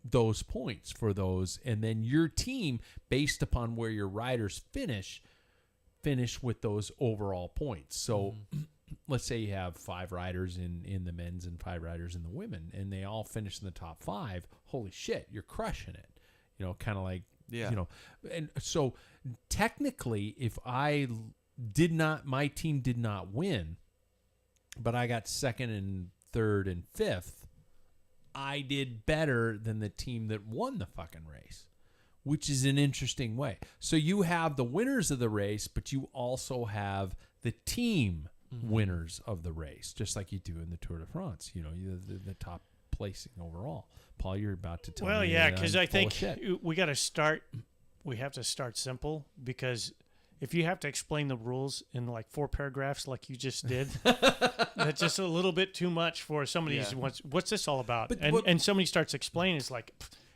Speaker 2: those points for those, and then your team, based upon where your riders finish with those overall points. So let's say you have 5 riders in the men's and 5 riders in the women, and they all finish in the top 5. Holy shit, you're crushing it. Kind of like, and so technically, if my team did not win, but I got 2nd and 3rd and 5th, I did better than the team that won the fucking race, which is an interesting way. So you have the winners of the race, but you also have the team winners of the race, just like you do in the Tour de France. The top placing overall. Paul, you're about to tell me.
Speaker 3: Well, yeah, because I think we have to start simple, because if you have to explain the rules in like 4 paragraphs like you just did, that's just a little bit too much for somebody who what's this all about? And somebody starts explaining, it's like,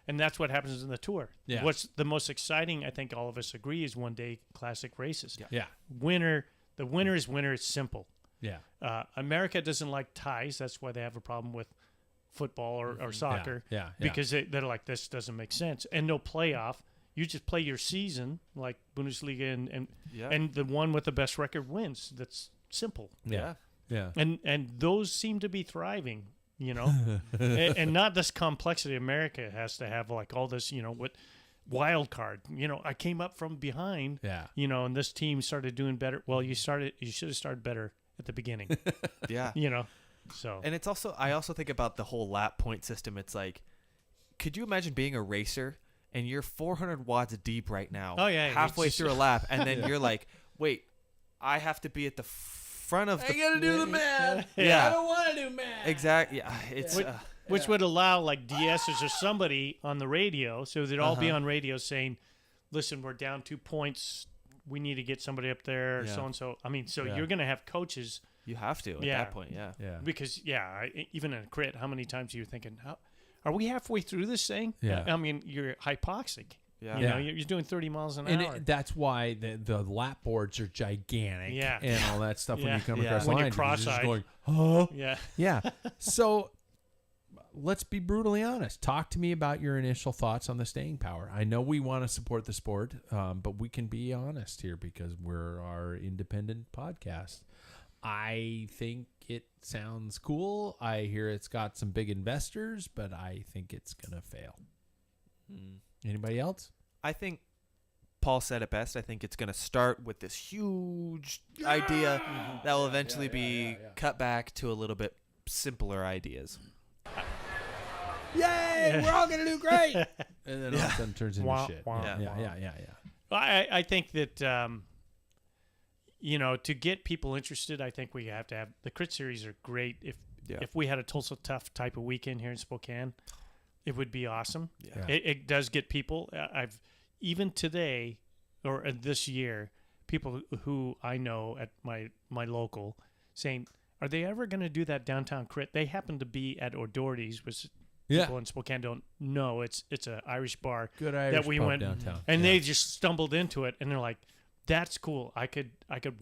Speaker 3: and that's what happens in the Tour.
Speaker 2: Yeah.
Speaker 3: What's the most exciting, I think all of us agree, is one-day classic races.
Speaker 2: Yeah.
Speaker 3: The winner is winner. It's simple.
Speaker 2: Yeah.
Speaker 3: America doesn't like ties. That's why they have a problem with football or soccer.
Speaker 2: Yeah.
Speaker 3: Because they're like, this doesn't make sense. And no playoff. You just play your season like Bundesliga, and the one with the best record wins. That's simple.
Speaker 2: Yeah.
Speaker 3: And those seem to be thriving, and not this complexity America has to have, like all this, what wild card. I came up from behind.
Speaker 2: Yeah.
Speaker 3: And this team started doing better. Well, you should have started better at the beginning.
Speaker 1: Yeah.
Speaker 3: So.
Speaker 1: And it's also, I also think about the whole lap point system. It's like, could you imagine being a racer and you're 400 watts deep right now, halfway through a lap, and then you're like, wait, I have to be at the front of the...
Speaker 2: I got to do the math.
Speaker 1: Yeah.
Speaker 2: I don't want to do math.
Speaker 1: Exactly. Yeah. It's...
Speaker 3: Which would allow like DSs or somebody on the radio, so they'd all be on radio saying, listen, we're down 2 points. We need to get somebody up there, so-and-so. I mean, you're going to have coaches.
Speaker 1: You have to at that point, yeah.
Speaker 3: Because, even in a crit, how many times are you thinking, are we halfway through this thing?
Speaker 2: Yeah.
Speaker 3: I mean, you're hypoxic.
Speaker 1: Yeah.
Speaker 3: You're doing 30 miles an
Speaker 2: and
Speaker 3: hour.
Speaker 2: that's why the lap boards are gigantic and all that stuff when you come across the
Speaker 3: when
Speaker 2: line.
Speaker 3: you're cross-eyed.
Speaker 2: You're just going,
Speaker 3: Yeah.
Speaker 2: So let's be brutally honest. Talk to me about your initial thoughts on the staying power. I know we want to support the sport, but we can be honest here because we're our independent podcast. I think it sounds cool. I hear it's got some big investors, but I think it's going to fail. Anybody else?
Speaker 1: I think Paul said it best. I think it's going to start with this huge idea that will eventually be cut back to a little bit simpler ideas.
Speaker 2: Yay! We're all going to do great! And then all of a sudden it turns into shit. Yeah.
Speaker 3: I think that, to get people interested, I think we have to have the crit series are great. If we had a Tulsa Tough type of weekend here in Spokane, it would be awesome.
Speaker 2: Yeah.
Speaker 3: It does get people. I've even today or this year, people who I know at my local saying, are they ever going to do that downtown crit? They happen to be at O'Doherty's, which people in Spokane don't know. It's an Irish bar.
Speaker 2: Good Irish
Speaker 3: that we
Speaker 2: pub
Speaker 3: went
Speaker 2: downtown.
Speaker 3: and they just stumbled into it, and they're like, that's cool. I could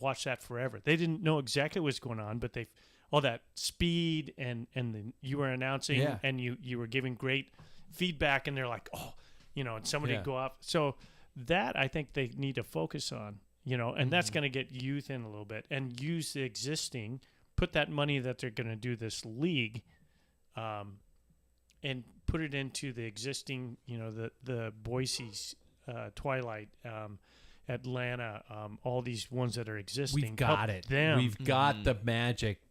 Speaker 3: watch that forever. They didn't know exactly what's going on, but all that speed and then you were announcing and you were giving great feedback, and they're like, and somebody would go off. So that I think they need to focus on, and that's going to get youth in a little bit and use the existing, put that money that they're going to do this league, and put it into the existing, the Boise's, Twilight, Atlanta, all these ones that are existing.
Speaker 2: We've got it. We've got the magic.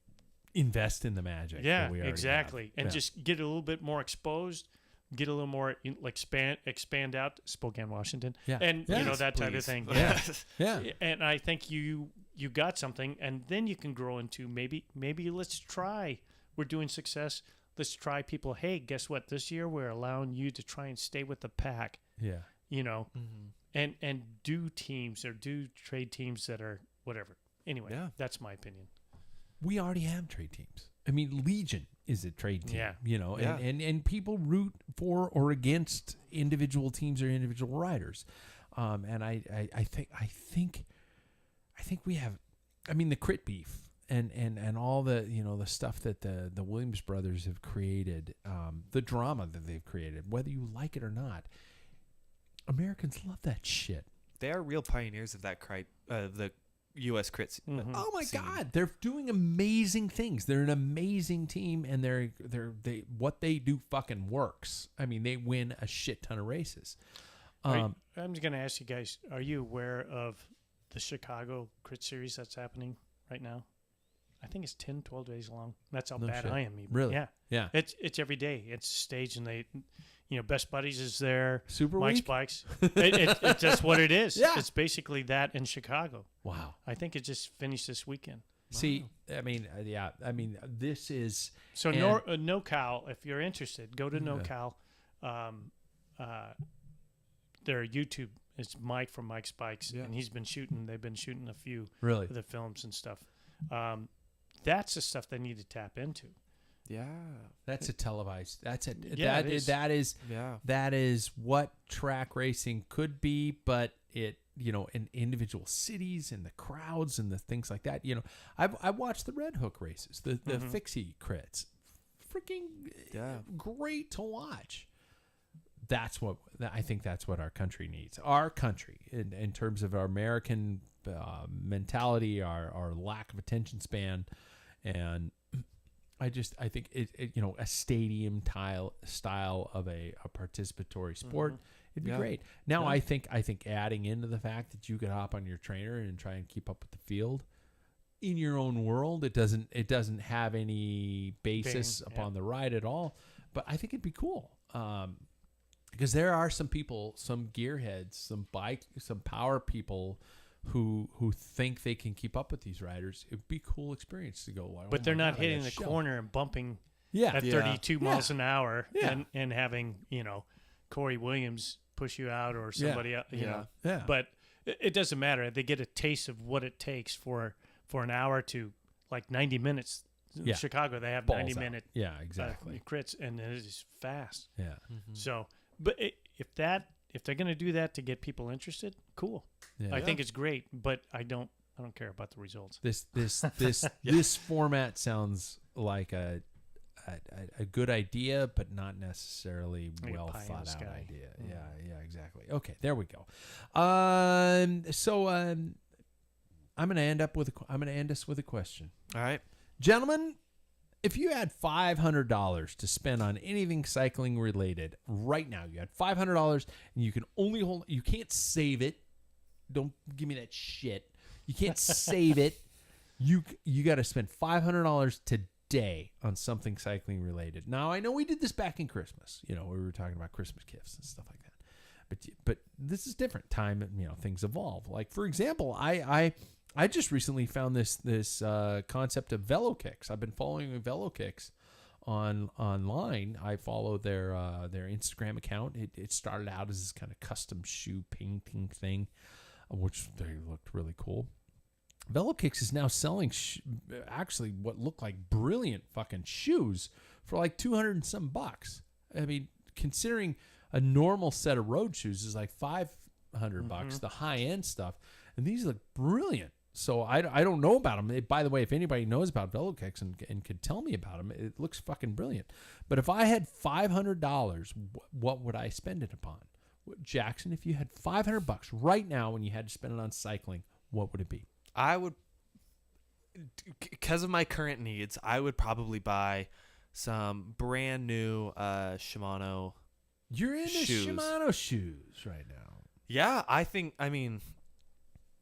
Speaker 2: Invest in the magic.
Speaker 3: Yeah,
Speaker 2: that we
Speaker 3: exactly.
Speaker 2: have.
Speaker 3: And just get a little bit more exposed, get a little more expand out Spokane, Washington.
Speaker 2: Yeah.
Speaker 3: And that type of thing.
Speaker 2: Yeah.
Speaker 3: And I think you got something, and then you can grow into maybe let's try. We're doing success. Let's try people. Hey, guess what? This year we're allowing you to try and stay with the pack.
Speaker 2: Yeah.
Speaker 3: And do teams or do trade teams that are whatever. Anyway, that's my opinion.
Speaker 2: We already have trade teams. I mean, Legion is a trade team. And people root for or against individual teams or individual riders. And I think we have. I mean, the crit beef and all the the stuff that the Williams brothers have created, the drama that they've created, whether you like it or not, Americans love that shit.
Speaker 1: They are real pioneers of that the U.S. crits.
Speaker 2: Oh my
Speaker 1: scene.
Speaker 2: God, they're doing amazing things. They're an amazing team, and they what they do fucking works. I mean, they win a shit ton of races.
Speaker 3: I'm just gonna ask you guys: are you aware of the Chicago Crit Series that's happening right now? I think it's 10, 12 days long. That's how bad
Speaker 2: shit.
Speaker 3: I am. Even.
Speaker 2: Really?
Speaker 3: Yeah.
Speaker 2: Yeah.
Speaker 3: It's every day. It's staged, and they, Best Buddies is there.
Speaker 2: Super
Speaker 3: Mike's
Speaker 2: Week?
Speaker 3: Bikes. It's just what it is.
Speaker 2: Yeah.
Speaker 3: It's basically that in Chicago.
Speaker 2: Wow.
Speaker 3: I think it just finished this weekend.
Speaker 2: See, I mean, this is
Speaker 3: So
Speaker 2: and-
Speaker 3: NoCal, if you're interested, go to NoCal. Their YouTube is Mike from Mike's Bikes, and they've been shooting a few
Speaker 2: really
Speaker 3: of the films and stuff. That's the stuff they need to tap into.
Speaker 1: Yeah.
Speaker 2: that's a televised. That's a
Speaker 3: Yeah, it is.
Speaker 2: that is what track racing could be, but it in individual cities and the crowds and the things like that. I've watched the Red Hook races, the fixie crits, freaking great to watch. I think that's what our country needs. Our country, in terms of our American mentality, our lack of attention span, and I think it a stadium style of a participatory sport. It'd be great. Now I think adding into the fact that you could hop on your trainer and try and keep up with the field in your own world, it doesn't have any basis upon the ride at all. But I think it'd be cool. Because there are some people, some gearheads, some power people who think they can keep up with these riders. It'd be a cool experience to go.
Speaker 3: But they're not hitting the corner and bumping at 32 miles an hour and having, Corey Williams push you out or somebody else,
Speaker 2: Yeah.
Speaker 3: But it doesn't matter. They get a taste of what it takes for an hour to 90 minutes. In Chicago, they have
Speaker 2: Balls
Speaker 3: 90-minute
Speaker 2: exactly
Speaker 3: crits, and it is fast.
Speaker 2: Yeah.
Speaker 3: So, but if they're going to do that to get people interested, cool.
Speaker 2: Yeah.
Speaker 3: I think it's great, but I don't care about the results.
Speaker 2: This format sounds like a good idea, but not necessarily
Speaker 3: Like a
Speaker 2: well
Speaker 3: pie in
Speaker 2: thought
Speaker 3: the
Speaker 2: out
Speaker 3: sky.
Speaker 2: idea. Yeah, exactly. Okay, there we go. I'm going to end us with a question.
Speaker 1: All right.
Speaker 2: Gentlemen, if you had $500 to spend on anything cycling related right now, you had $500 and you can only you can't save it. Don't give me that shit. You can't save it. You got to spend $500 today on something cycling related. Now, I know we did this back in Christmas. We were talking about Christmas gifts and stuff like that. But this is different. Time, things evolve. Like, for example, I just recently found this concept of VeloKicks. I've been following VeloKicks online. I follow their Instagram account. It started out as this kind of custom shoe painting thing, which they looked really cool. VeloKicks is now selling actually what look like brilliant fucking shoes for like $200 and some bucks. I mean, considering a normal set of road shoes is like $500 bucks, the high end stuff, and these look brilliant. So I don't know about them. By the way, if anybody knows about VeloKicks and could tell me about them, it looks fucking brilliant. But if I had $500, what would I spend it upon? Jackson, if you had $500 right now and you had to spend it on cycling, what would it be?
Speaker 1: I would, because of my current needs, I would probably buy some brand new Shimano.
Speaker 2: You're into
Speaker 1: shoes.
Speaker 2: Shimano shoes right now.
Speaker 1: Yeah, I mean,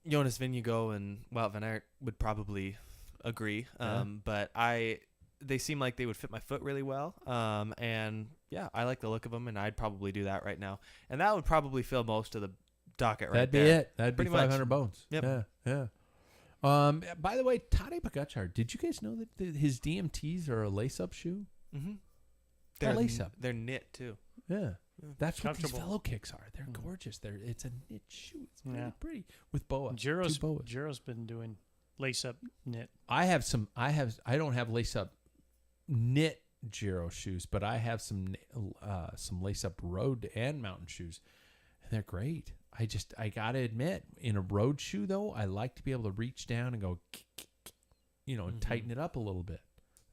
Speaker 1: Jonas Vingegaard and Wout van Aert would probably agree. But they seem like they would fit my foot really well. And yeah, I like the look of them, and I'd probably do that right now. And that would probably fill most of the docket right there.
Speaker 2: That'd be it. That'd be
Speaker 1: Pretty much.
Speaker 2: 500 bones.
Speaker 1: Yep.
Speaker 2: Yeah. By the way, Tadej Pogacar, did you guys know that his DMTs are a lace-up shoe?
Speaker 1: Mm-hmm.
Speaker 2: They're lace-up.
Speaker 1: They're knit too.
Speaker 2: Yeah. That's what these
Speaker 3: Comfortable.
Speaker 2: VeloKicks are. They're gorgeous. It's a knit shoe. It's really pretty with boa. Two boas.
Speaker 3: Giro's been doing lace-up knit.
Speaker 2: I don't have lace-up knit Giro shoes, but I have some lace-up road and mountain shoes, and they're great. I gotta admit, in a road shoe though, I like to be able to reach down and go, and tighten it up a little bit.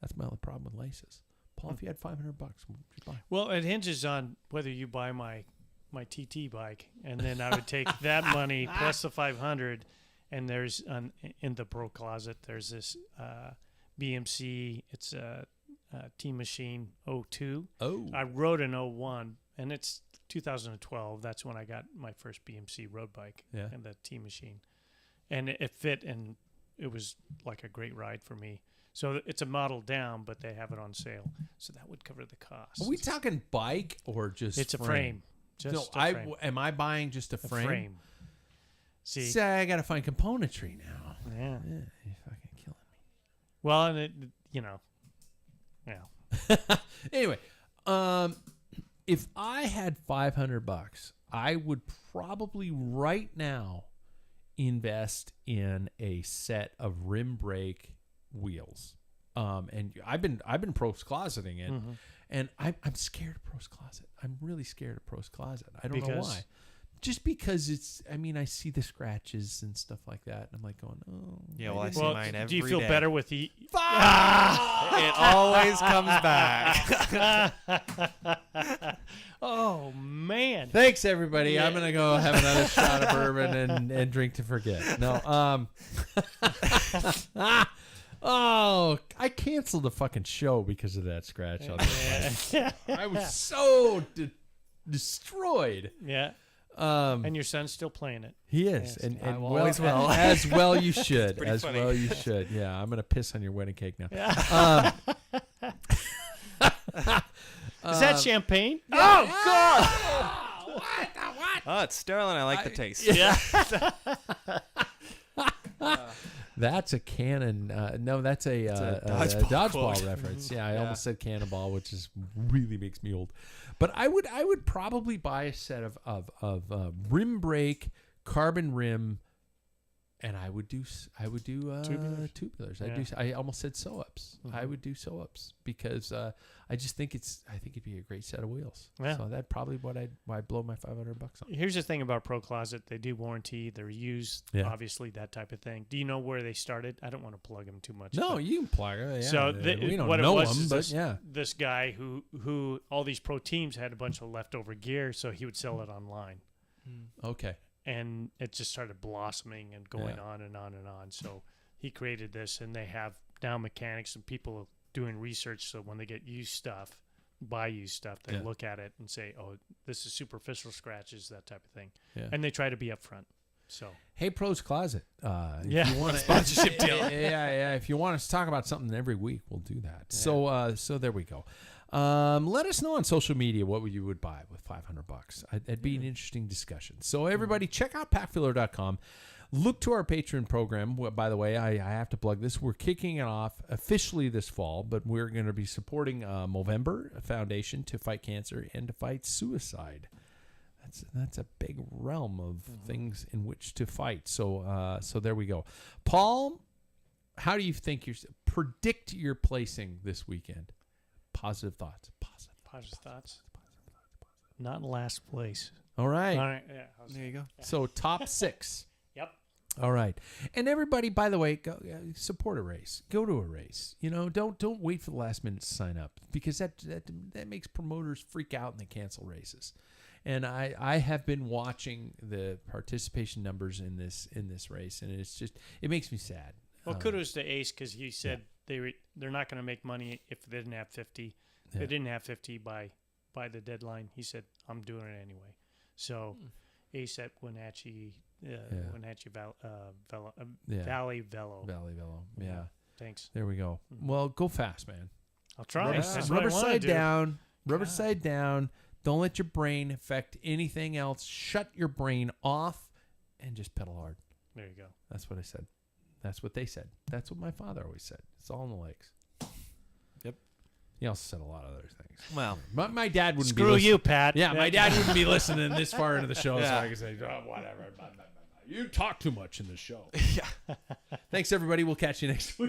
Speaker 2: That's my only problem with laces. Paul, if you had $500, what would you buy?
Speaker 3: Well, it hinges on whether you buy my TT bike, and then I would take that money plus the 500. And there's in the Pro Closet, there's this BMC. It's a Team Machine 02.
Speaker 2: Oh,
Speaker 3: I rode an 01, and it's 2012. That's when I got my first BMC road bike and the Team Machine, and it fit, and it was like a great ride for me. So it's a model down, but they have it on sale, so that would cover the cost.
Speaker 2: are we talking bike or just?
Speaker 3: It's a frame. Just
Speaker 2: no,
Speaker 3: a frame.
Speaker 2: am I buying just a frame?
Speaker 3: See,
Speaker 2: Say I got to find componentry now.
Speaker 3: yeah.
Speaker 2: You're fucking killing
Speaker 3: Well, and it, yeah.
Speaker 2: me. Anyway, if I had $500, I would probably right now invest in a set of rim brake wheels. And I've been pros closeting it, and I'm scared of pros closet. I'm really scared of pros closet. I don't know why. Just because it's, I see the scratches and stuff like that, and I'm like going, oh.
Speaker 1: Yeah, well, I see mine every day.
Speaker 3: Do you feel better with the?
Speaker 1: It always comes back.
Speaker 3: Oh man!
Speaker 2: Thanks, everybody. Yeah. I'm gonna go have another shot of bourbon and drink to forget. No, oh, I canceled the fucking show because of that scratch on the bike. I was so destroyed.
Speaker 3: Yeah. And your son's still playing it.
Speaker 2: He is,
Speaker 3: Yes.
Speaker 2: and
Speaker 1: always will.
Speaker 2: as well you should.
Speaker 1: pretty
Speaker 2: As
Speaker 1: funny.
Speaker 2: well you should. Yeah, I'm gonna piss on your wedding cake now.
Speaker 3: Yeah. Is that champagne? Oh God!
Speaker 1: Oh, it's Sterling. I like the taste.
Speaker 3: Yeah.
Speaker 2: That's a cannon. No, that's a
Speaker 1: dodgeball
Speaker 2: dodgeball
Speaker 1: quote.
Speaker 2: reference. Yeah, I
Speaker 1: Yeah.
Speaker 2: almost said cannonball, which is really makes me old. But I would probably buy a set of rim brake, carbon rim, and I would do tubulars.
Speaker 3: Yeah.
Speaker 2: I almost said sew-ups. I would do sew-ups because I just think it'd be a great set of wheels.
Speaker 3: Yeah.
Speaker 2: So that's probably why I blow my $500 on.
Speaker 3: Here's the thing about Pro Closet: they do warranty. They're used, obviously, that type of thing. Do you know where they started? I don't want to plug them too much.
Speaker 2: No,
Speaker 3: but-
Speaker 2: you can plug it. Yeah,
Speaker 3: So
Speaker 2: we don't
Speaker 3: what
Speaker 2: know
Speaker 3: it was
Speaker 2: them,
Speaker 3: is
Speaker 2: but yeah.
Speaker 3: this guy who all these pro teams had a bunch of leftover gear, so he would sell it online,
Speaker 2: Okay.
Speaker 3: and it just started blossoming and going on and on and on. So he created this, and they have now mechanics and people doing research. So when they get used stuff, buy used stuff, they look at it and say, "Oh, this is superficial scratches," that type of thing, and they try to be upfront. So
Speaker 2: Hey, Pros Closet. If
Speaker 3: Yeah.
Speaker 2: you want a sponsorship deal. Yeah. If you want us to talk about something every week, we'll do that.
Speaker 3: Yeah.
Speaker 2: So there we go. Let us know on social media what you would buy with $500. It'd be an interesting discussion. So everybody, check out packfiller.com. Look to our Patreon program. By the way, I have to plug this. We're kicking it off officially this fall, but we're going to be supporting Movember Foundation to fight cancer and to fight suicide. That's a big realm of things in which to fight. So there we go. Paul, how do you think predict your placing this weekend? Positive thoughts.
Speaker 3: positive thoughts. Not in last place.
Speaker 2: All right.
Speaker 3: All right. Yeah.
Speaker 1: There you go.
Speaker 2: So top 6.
Speaker 3: Yep.
Speaker 2: All right. And everybody, by the way, go support a race. Go to a race. Don't wait for the last minute to sign up, because that makes promoters freak out and they cancel races. And I have been watching the participation numbers in this race, and it makes me sad.
Speaker 3: Well, kudos to Ace, because he said they're not going to make money if they didn't have 50.
Speaker 2: Yeah.
Speaker 3: They didn't have 50 by the deadline. He said, "I'm doing it anyway." So Ace at Wenatchee Valley Velo.
Speaker 2: Valley Velo. Yeah.
Speaker 3: Thanks.
Speaker 2: There we go. Well, go fast, man.
Speaker 3: I'll try.
Speaker 2: Rubber,
Speaker 3: That's what I
Speaker 2: rubber
Speaker 3: wanna
Speaker 2: side
Speaker 3: do.
Speaker 2: down. Rubber side down. Don't let your brain affect anything else. Shut your brain off and just pedal hard.
Speaker 3: There you go.
Speaker 2: That's what I said. That's what they said. That's what my father always said. It's all in the legs.
Speaker 1: Yep.
Speaker 2: He also said a lot of other things.
Speaker 1: Well,
Speaker 2: My dad wouldn't be
Speaker 3: Screw
Speaker 2: listening.
Speaker 3: you, Pat.
Speaker 2: Yeah, my dad wouldn't be listening this far into the show, so
Speaker 1: Yeah.
Speaker 2: I can say, whatever. You talk too much in this show.
Speaker 1: yeah.
Speaker 2: Thanks, everybody. We'll catch you next week.